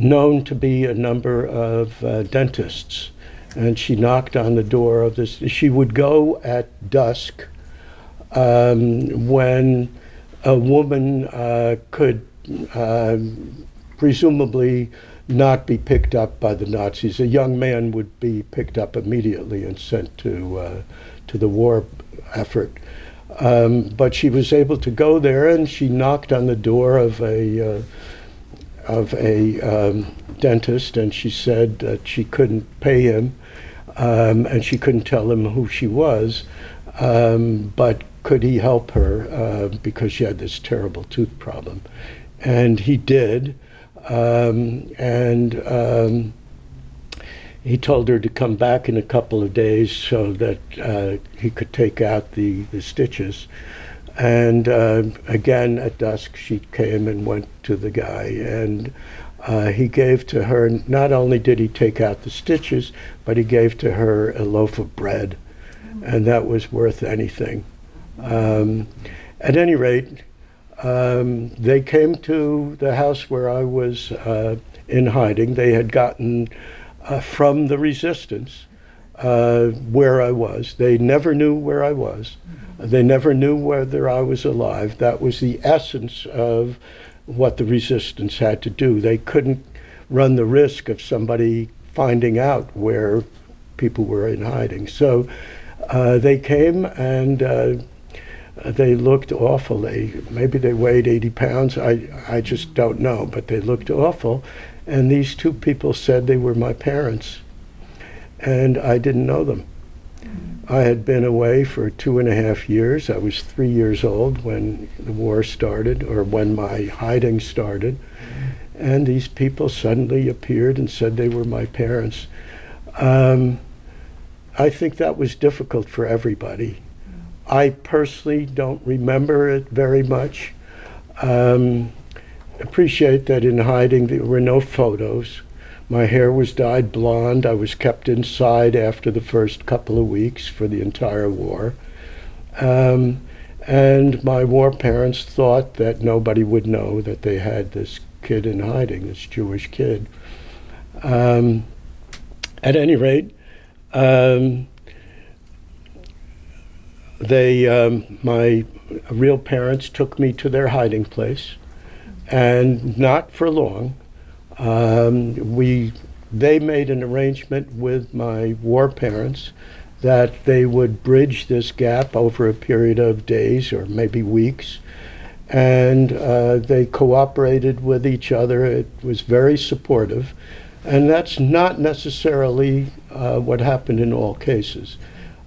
known to be a number of dentists. And she knocked on the door of this. She would go at dusk when a woman could presumably not be picked up by the Nazis. A young man would be picked up immediately and sent to the war effort. But she was able to go there, and she knocked on the door of a dentist, and she said that she couldn't pay him, and she couldn't tell him who she was, but could he help her because she had this terrible tooth problem. And he did, and he told her to come back in a couple of days so that he could take out the stitches. And again, at dusk, she came and went to the guy, and he gave to her, not only did he take out the stitches, but he gave to her a loaf of bread, and that was worth anything. At any rate, they came to the house where I was in hiding. They had gotten from the resistance where I was. They never knew where I was. They never knew whether I was alive. That was the essence of what the resistance had to do. They couldn't run the risk of somebody finding out where people were in hiding. So they came, and they looked awful. Maybe they weighed 80 pounds. I just don't know, but they looked awful. And these two people said they were my parents, and I didn't know them. I had been away for 2.5 years. I was 3 years old when the war started, or when my hiding started. And these people suddenly appeared and said they were my parents. I think that was difficult for everybody. I personally don't remember it very much. Appreciate that in hiding there were no photos. My hair was dyed blonde. I was kept inside after the first couple of weeks for the entire war. And my war parents thought that nobody would know that they had this kid in hiding, this Jewish kid. At any rate, my real parents took me to their hiding place, and not for long. They made an arrangement with my war parents that they would bridge this gap over a period of days or maybe weeks, and they cooperated with each other. It was very supportive, and that's not necessarily what happened in all cases.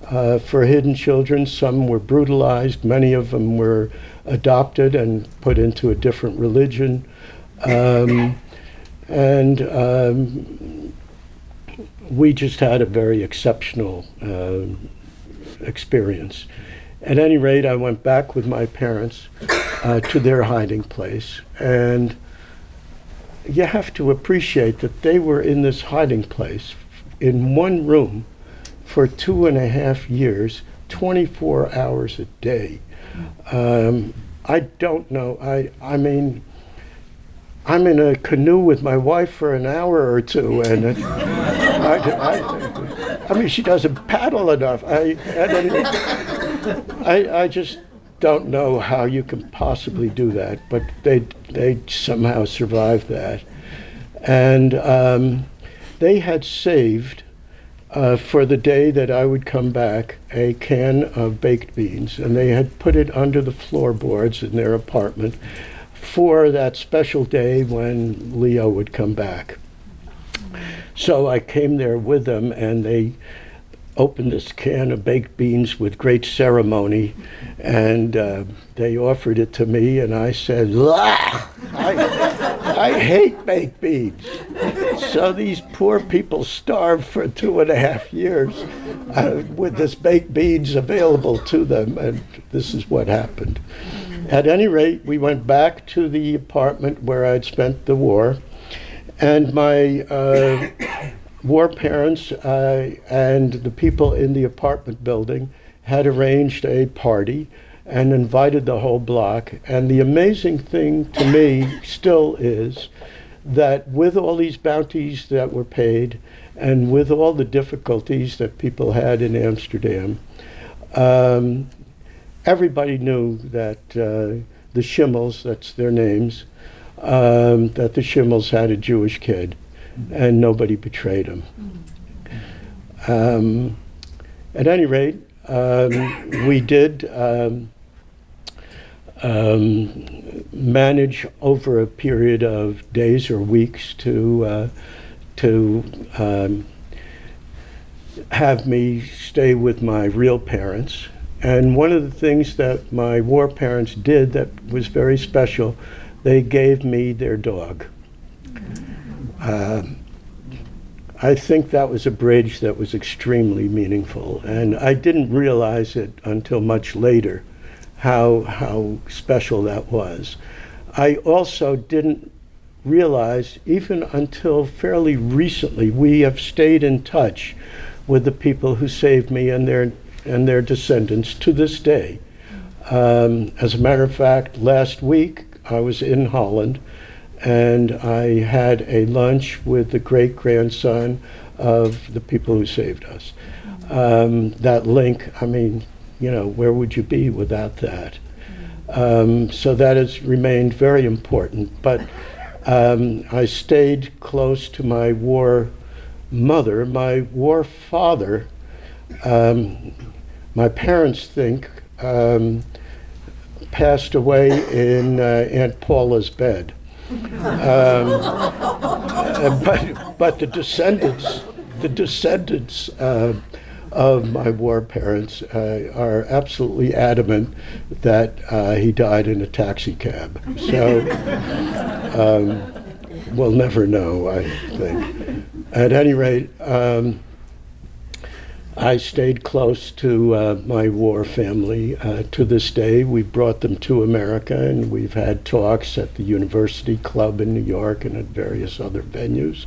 For hidden children, some were brutalized, many of them were adopted and put into a different religion. We just had a very exceptional experience. At any rate, I went back with my parents to their hiding place, and you have to appreciate that they were in this hiding place in one room for 2.5 years, 24 hours a day. I don't know. I mean, I'm in a canoe with my wife for an hour or two, and I mean, she doesn't paddle enough. I just don't know how you can possibly do that, but they somehow survived that. And they had saved, for the day that I would come back, a can of baked beans, and they had put it under the floorboards in their apartment for that special day when Leo would come back. So I came there with them, and they opened this can of baked beans with great ceremony, and they offered it to me, and I said, I hate baked beans. So these poor people starved for 2.5 years with this baked beans available to them, and this is what happened. At any rate, we went back to the apartment where I'd spent the war, and my war parents and the people in the apartment building had arranged a party and invited the whole block. And the amazing thing to me still is that with all these bounties that were paid and with all the difficulties that people had in Amsterdam, everybody knew that the Schimmels, that's their names, that the Schimmels had a Jewish kid, and nobody betrayed them. At any rate, we did manage over a period of days or weeks to have me stay with my real parents. And one of the things that my war parents did that was very special, they gave me their dog. I think that was a bridge that was extremely meaningful, and I didn't realize it until much later how special that was. I also didn't realize, even until fairly recently, we have stayed in touch with the people who saved me and their descendants to this day. As a matter of fact, last week I was in Holland, and I had a lunch with the great-grandson of the people who saved us. That link, I mean, you know, where would you be without that? So that has remained very important. But I stayed close to my war mother. My war father, my parents think, passed away in Aunt Paula's bed. But the descendants of my war parents are absolutely adamant that he died in a taxi cab. So we'll never know, I think. At any rate, I stayed close to my war family to this day. We brought them to America, and we've had talks at the University Club in New York and at various other venues.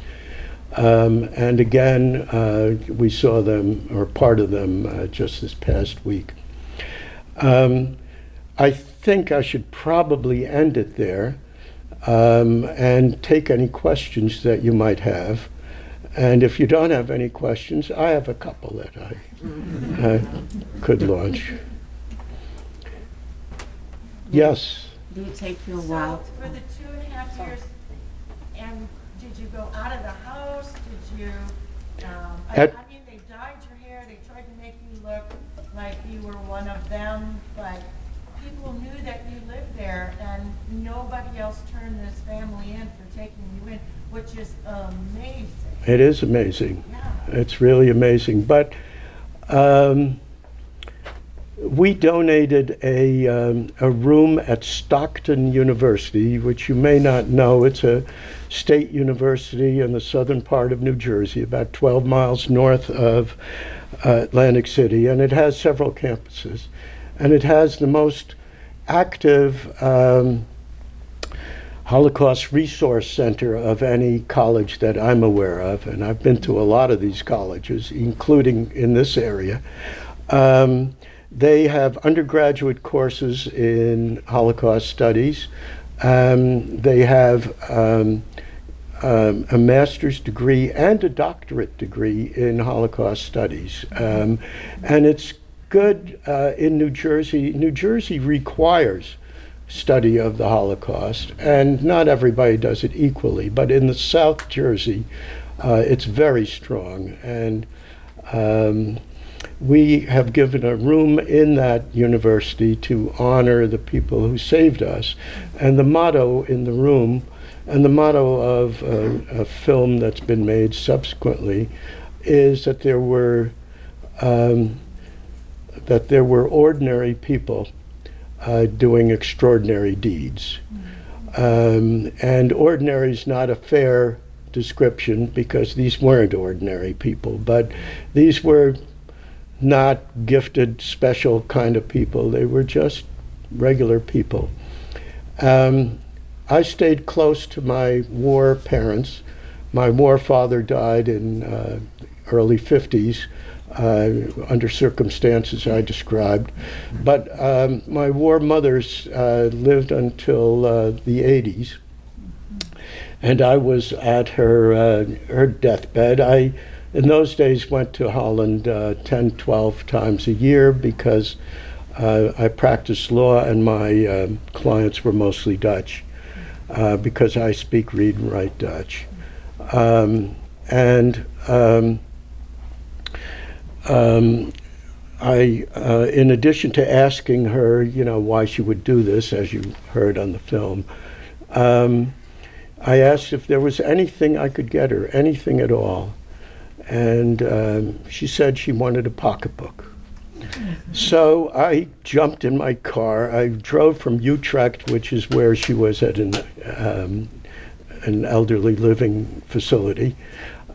And again, we saw them, or part of them, just this past week. I think I should probably end it there and take any questions that you might have. And if you don't have any questions, I have a couple that I could launch. Yes? Did it take you a while? So for the 2.5 years, and did you go out of the house? Did you, I mean, they dyed your hair, they tried to make you look like you were one of them, but people knew that you lived there, and nobody else turned this family in for taking you in, which is amazing. It is amazing. Yeah. It's really amazing. But we donated a room at Stockton University, which you may not know. It's a state university in the southern part of New Jersey, about 12 miles north of Atlantic City, and it has several campuses. And it has the most active Holocaust Resource Center of any college that I'm aware of, and I've been to a lot of these colleges, including in this area. They have undergraduate courses in Holocaust studies. They have a master's degree and a doctorate degree in Holocaust studies. And it's good in New Jersey. New Jersey requires study of the Holocaust, and not everybody does it equally, but in the South Jersey, it's very strong. And we have given a room in that university to honor the people who saved us. And the motto in the room, and the motto of a film that's been made subsequently, is that there were ordinary people doing extraordinary deeds. And ordinary is not a fair description, because these weren't ordinary people, but these were not gifted, special kind of people. They were just regular people. I stayed close to my war parents. My war father died in early 50s. Under circumstances I described. But my war mothers lived until the 80s. and I was at her deathbed. I, in those days, went to Holland 10, 12 times a year because I practiced law and my clients were mostly Dutch because I speak, read, and write Dutch. In addition to asking her, why she would do this, as you heard on the film, I asked if there was anything I could get her, anything at all. And she said she wanted a pocketbook. So I jumped in my car. I drove from Utrecht, which is where she was at an elderly living facility.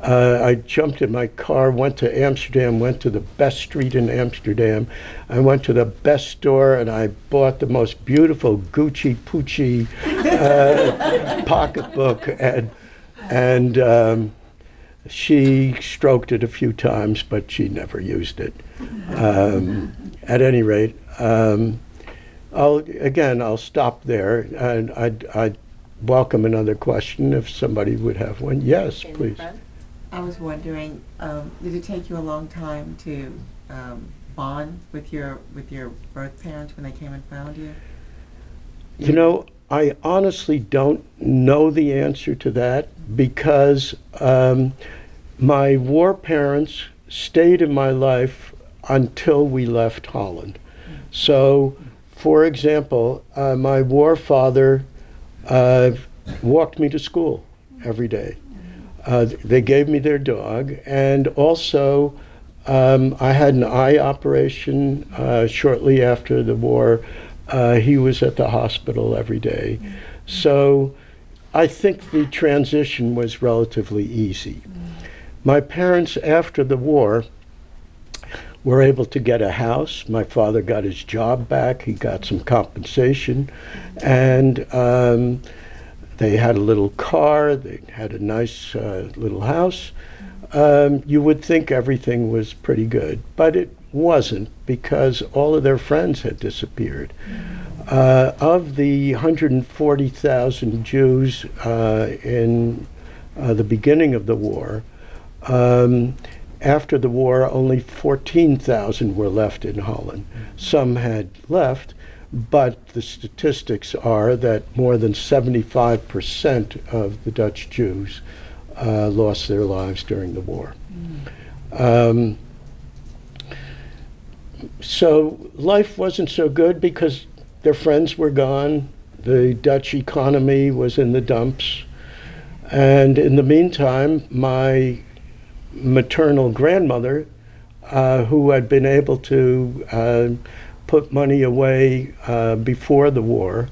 I jumped in my car, went to Amsterdam, went to the best street in Amsterdam. I went to the best store and I bought the most beautiful Gucci Poochie pocketbook. And she stroked it a few times, but she never used it. At any rate, I'll stop there, and I'd welcome another question if somebody would have one. Yes, please. I was wondering, did it take you a long time to bond with your birth parents when they came and found you? I honestly don't know the answer to that because my war parents stayed in my life until we left Holland. So, for example, my war father walked me to school every day. They gave me their dog, and also I had an eye operation shortly after the war. He was at the hospital every day. So I think the transition was relatively easy. My parents, after the war, were able to get a house. My father got his job back. He got some compensation. And they had a little car. They had a nice little house. You would think everything was pretty good, but it wasn't because all of their friends had disappeared. Of the 140,000 Jews in the beginning of the war, after the war, only 14,000 were left in Holland. Some had left, but the statistics are that more than 75% of the Dutch Jews lost their lives during the war. So life wasn't so good because their friends were gone. The Dutch economy was in the dumps. And in the meantime, my maternal grandmother, who had been able to put money away before the war,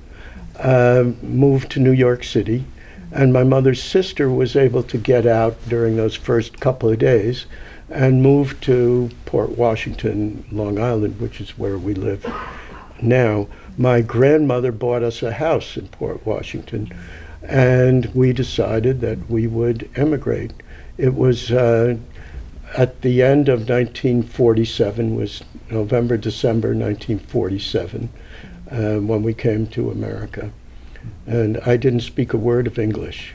moved to New York City. And my mother's sister was able to get out during those first couple of days and moved to Port Washington, Long Island, which is where we live now. My grandmother bought us a house in Port Washington, and we decided that we would emigrate. It was at the end of 1947, was November, December 1947, when we came to America. And I didn't speak a word of English.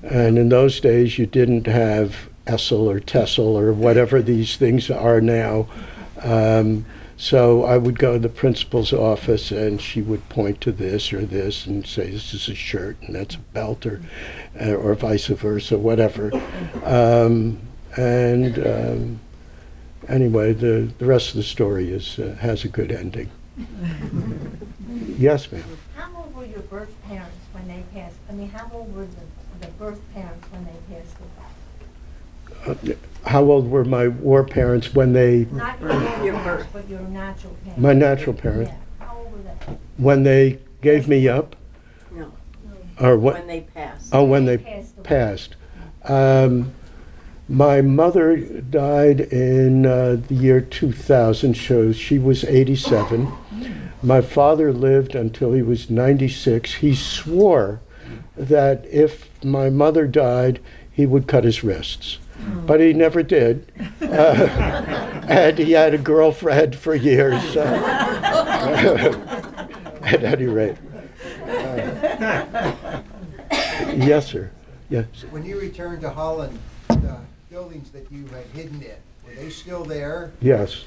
And in those days, you didn't have Essel or Tessel or whatever these things are now. So I would go to the principal's office and she would point to this or this and say, this is a shirt and that's a belt, or vice versa, whatever. Anyway, the rest of the story has a good ending. Yes, ma'am. How old were your birth parents when they passed? I mean, how old were the birth parents when they passed away? How old were my war parents when they... Not your birth, but your natural parents. My natural parents. Yeah. How old were they? When they gave me up? No. Or what? When they passed. Oh, when they Passed away. passed. My mother died in the year 2000, so she was 87. My father lived until he was 96. He swore that if my mother died, he would cut his wrists. But he never did. And he had a girlfriend for years. At any rate. Yes, sir. Yes. When you returned to Holland, the buildings that you had hidden in, were they still there? Yes.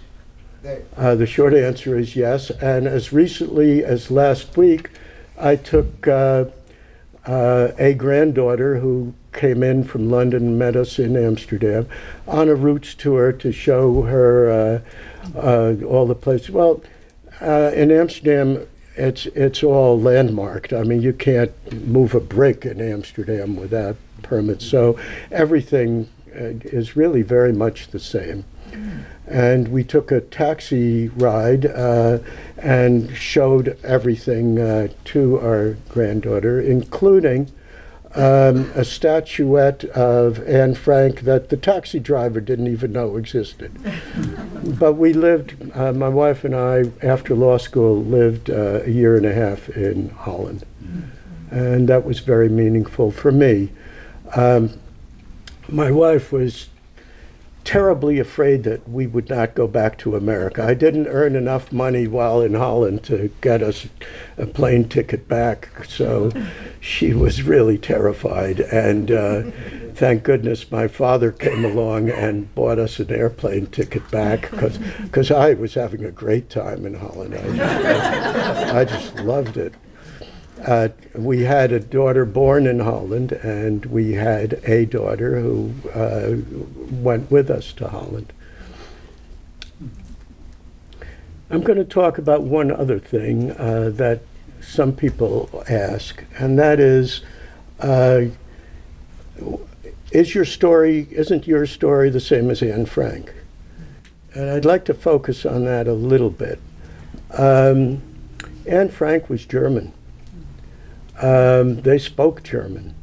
They, The short answer is yes. And as recently as last week, I took a granddaughter who came in from London and met us in Amsterdam on a roots tour to show her all the places. Well, in Amsterdam, it's all landmarked. I mean, you can't move a brick in Amsterdam without permits. So everything is really very much the same. And we took a taxi ride and showed everything to our granddaughter, including a statuette of Anne Frank that the taxi driver didn't even know existed. But we lived, my wife and I, after law school, lived a year and a half in Holland. And that was very meaningful for me. My wife was terribly afraid that we would not go back to America. I didn't earn enough money while in Holland to get us a plane ticket back, so she was really terrified. And thank goodness my father came along and bought us an airplane ticket back, because I was having a great time in Holland. I just loved it. We had a daughter born in Holland, and we had a daughter who went with us to Holland. I'm going to talk about one other thing that some people ask, and that is isn't your story the same as Anne Frank? And I'd like to focus on that a little bit. Anne Frank was German. They spoke German.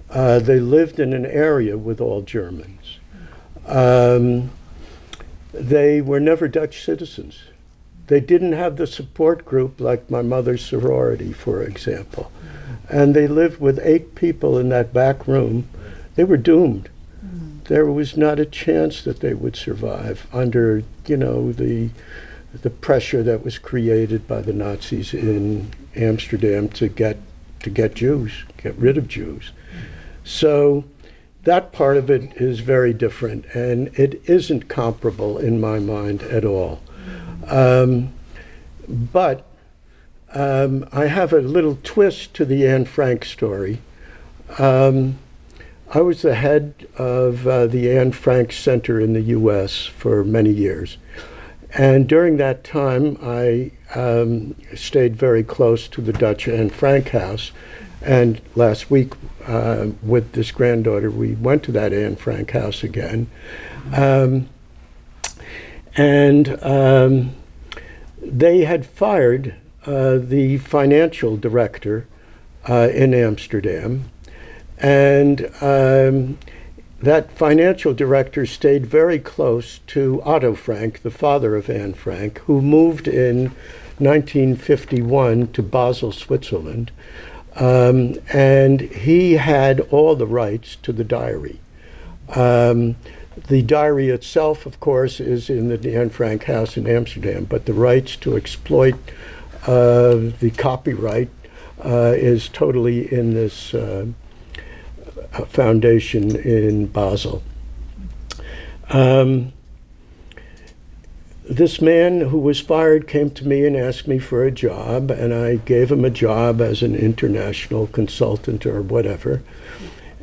They lived in an area with all Germans. They were never Dutch citizens. They didn't have the support group like my mother's sorority, for example. And they lived with 8 people in that back room. They were doomed. There was not a chance that they would survive under, the pressure that was created by the Nazis in Amsterdam to get Jews, get rid of Jews. So that part of it is very different, and it isn't comparable in my mind at all. But I have a little twist to the Anne Frank story. I was the head of the Anne Frank Center in the U.S. for many years. And during that time, I stayed very close to the Dutch Anne Frank house. And last week, with this granddaughter, we went to that Anne Frank house again. They had fired the financial director in Amsterdam. And that financial director stayed very close to Otto Frank, the father of Anne Frank, who moved in 1951 to Basel, Switzerland. And he had all the rights to the diary. The diary itself, of course, is in the Anne Frank house in Amsterdam, but the rights to exploit the copyright is totally in this foundation in Basel. This man who was fired came to me and asked me for a job, and I gave him a job as an international consultant or whatever.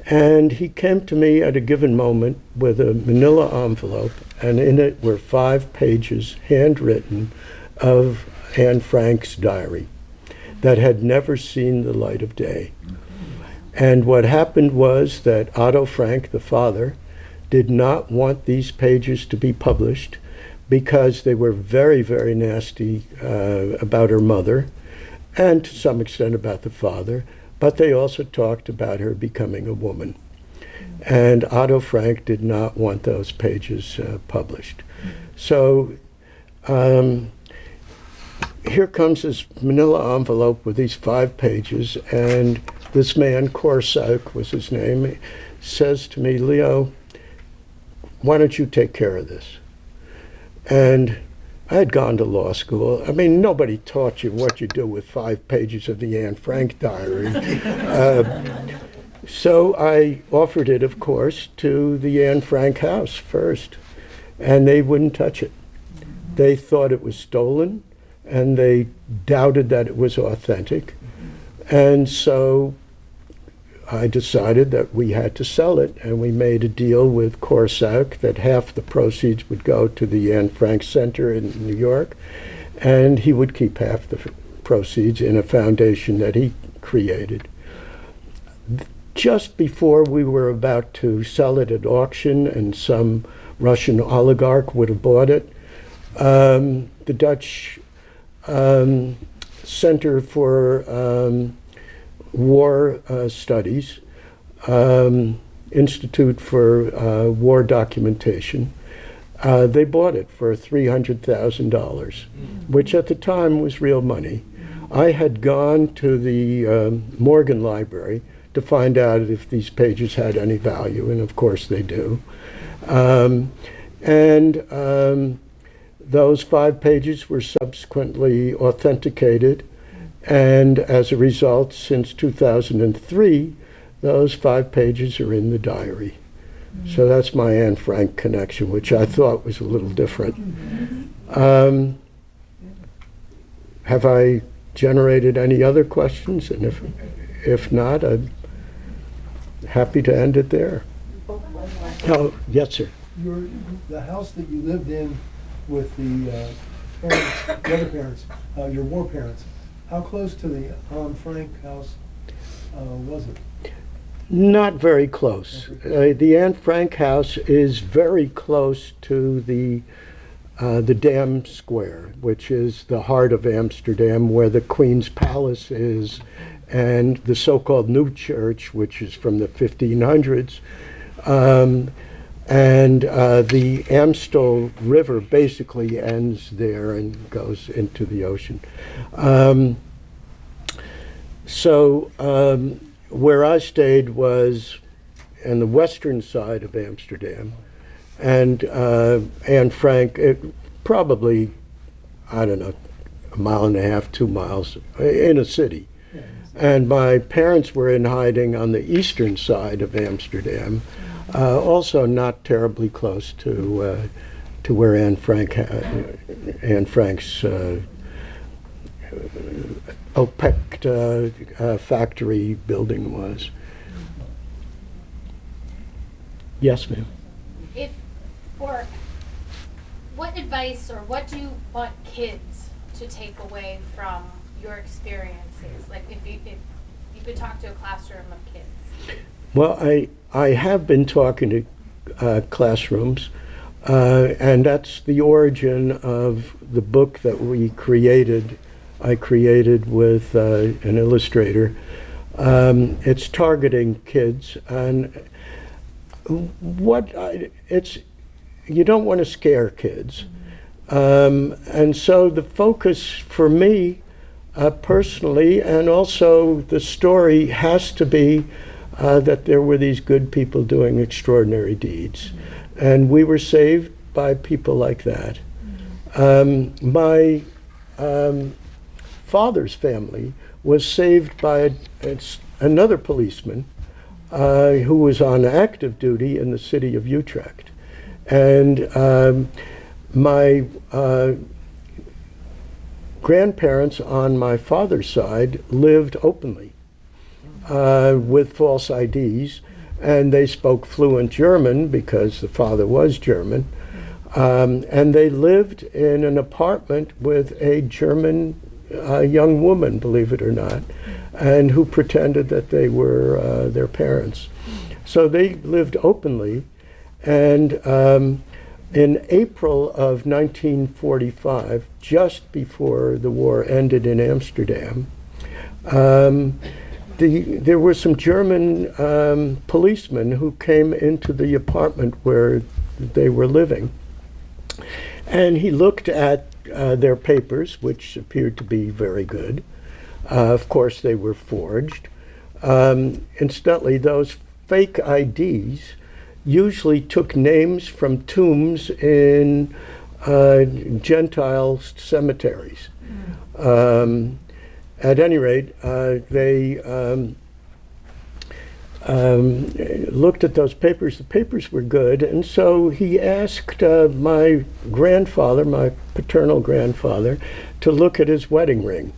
And he came to me at a given moment with a manila envelope, and in it were 5 pages, handwritten, of Anne Frank's diary that had never seen the light of day. And what happened was that Otto Frank, the father, did not want these pages to be published because they were very, very nasty about her mother, and to some extent about the father, but they also talked about her becoming a woman. And Otto Frank did not want those pages published. So here comes this manila envelope with these 5 pages, and this man, Korsak was his name, says to me, "Leo, why don't you take care of this?" And I had gone to law school. I mean, nobody taught you what you do with 5 pages of the Anne Frank diary. So I offered it, of course, to the Anne Frank house first, and they wouldn't touch it. They thought it was stolen, and they doubted that it was authentic. And so I decided that we had to sell it, and we made a deal with Corsac that half the proceeds would go to the Anne Frank Center in New York, and he would keep half the proceeds in a foundation that he created. Just before we were about to sell it at auction, and some Russian oligarch would have bought it, the Dutch Center for War Studies, Institute for War Documentation, they bought it for $300,000, which at the time was real money. I had gone to the Morgan Library to find out if these pages had any value, and of course they do. Those 5 pages were subsequently authenticated, and as a result, since 2003, those 5 pages are in the diary. So that's my Anne Frank connection, which I thought was a little different. Have I generated any other questions? And if not, I'm happy to end it there. Oh, yes, sir. The house that you lived in with the parents, the other parents, your war parents, how close to the Anne Frank house was it? Not very close. The Anne Frank house is very close to the Dam Square, which is the heart of Amsterdam, where the Queen's Palace is, and the so-called New Church, which is from the 1500s. The Amstel River basically ends there and goes into the ocean. Where I stayed was on the western side of Amsterdam, and Anne Frank, probably, I don't know, 1.5 2 miles in a city. And my parents were in hiding on the eastern side of Amsterdam, also not terribly close to where Anne Frank's OPEC factory building was. Yes, ma'am. What advice or what do you want kids to take away from your experiences? Like if you could talk to a classroom of kids. Well, I have been talking to classrooms, and that's the origin of the book that I created with an illustrator. It's targeting kids, and you don't want to scare kids. And so the focus for me personally, and also the story, has to be that there were these good people doing extraordinary deeds. And we were saved by people like that. My father's family was saved by another policeman who was on active duty in the city of Utrecht. And my grandparents on my father's side lived openly with false IDs, and they spoke fluent German because the father was German. And they lived in an apartment with a German young woman, believe it or not, and who pretended that they were their parents. So they lived openly, and in April of 1945, just before the war ended in Amsterdam, there were some German policemen who came into the apartment where they were living. And he looked at their papers, which appeared to be very good. Of course, they were forged. Incidentally, those fake IDs usually took names from tombs in Gentile cemeteries. At any rate, they looked at those papers. The papers were good, and so he asked my grandfather, my paternal grandfather, to look at his wedding ring.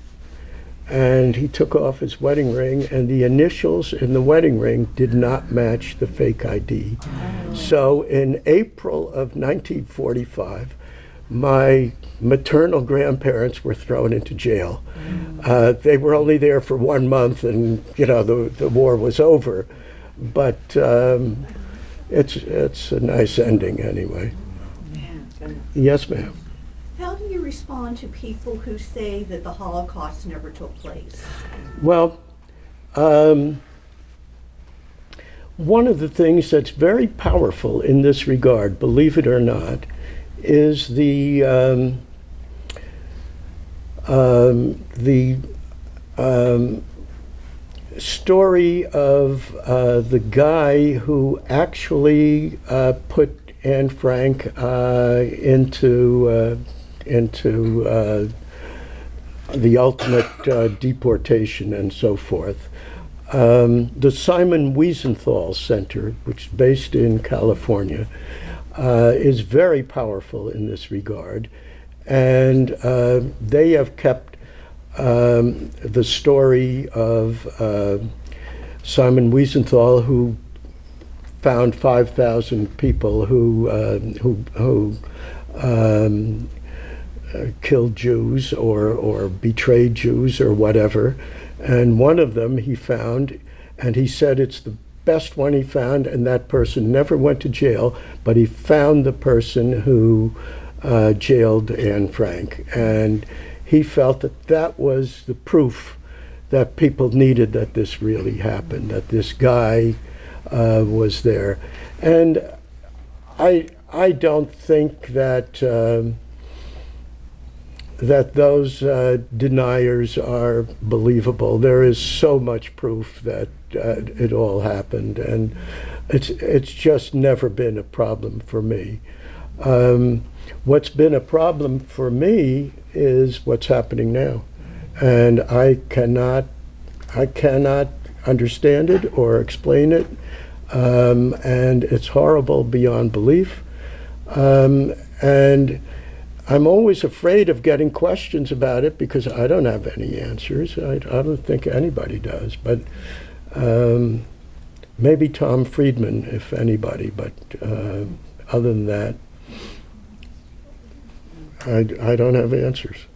And he took off his wedding ring, and the initials in the wedding ring did not match the fake ID. So in April of 1945, my maternal grandparents were thrown into jail. They were only there for 1 month, and the war was over. But it's a nice ending anyway. Yes, ma'am. How do you respond to people who say that the Holocaust never took place? Well, one of the things that's very powerful in this regard, believe it or not, is the story of the guy who actually put Anne Frank into the ultimate deportation and so forth. The Simon Wiesenthal Center, which is based in California, is very powerful in this regard, and they have kept the story of Simon Wiesenthal, who found 5,000 people who killed Jews or betrayed Jews or whatever, and one of them he found, and he said it's the best one he found, and that person never went to jail, but he found the person who jailed Anne Frank, and he felt that that was the proof that people needed, that this really happened, that this guy was there. And I don't think that that those deniers are believable. There is so much proof that it all happened, and it's just never been a problem for me. What's been a problem for me is what's happening now, and I cannot understand it or explain it, and it's horrible beyond belief, and I'm always afraid of getting questions about it because I don't have any answers. I don't think anybody does, but maybe Tom Friedman, if anybody, but other than that, I don't have answers.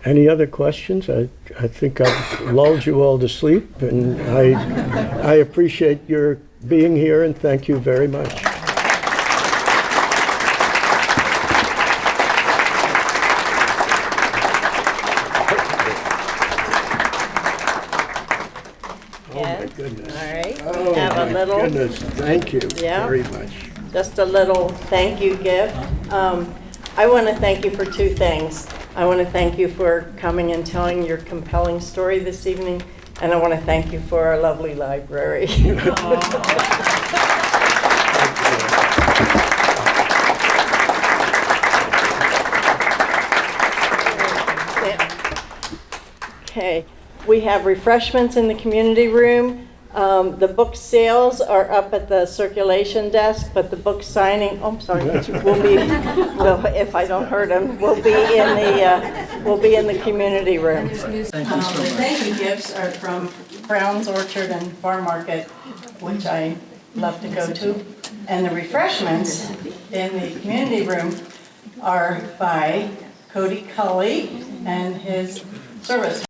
Any other questions? I think I've lulled you all to sleep, and I appreciate your being here, and thank you very much. Goodness. All right. Oh, Have a my little. goodness. Thank you very much. Just a little thank you gift. I want to thank you for two things. I want to thank you for coming and telling your compelling story this evening, and I want to thank you for our lovely library. Okay, we have refreshments in the community room. The book sales are up at the circulation desk, but the book signing, will be, well, if I don't hurt them, will be in the community room. The thank you gifts are from Brown's Orchard and Farm Market, which I love to go to, and the refreshments in the community room are by Cody Cully and his service.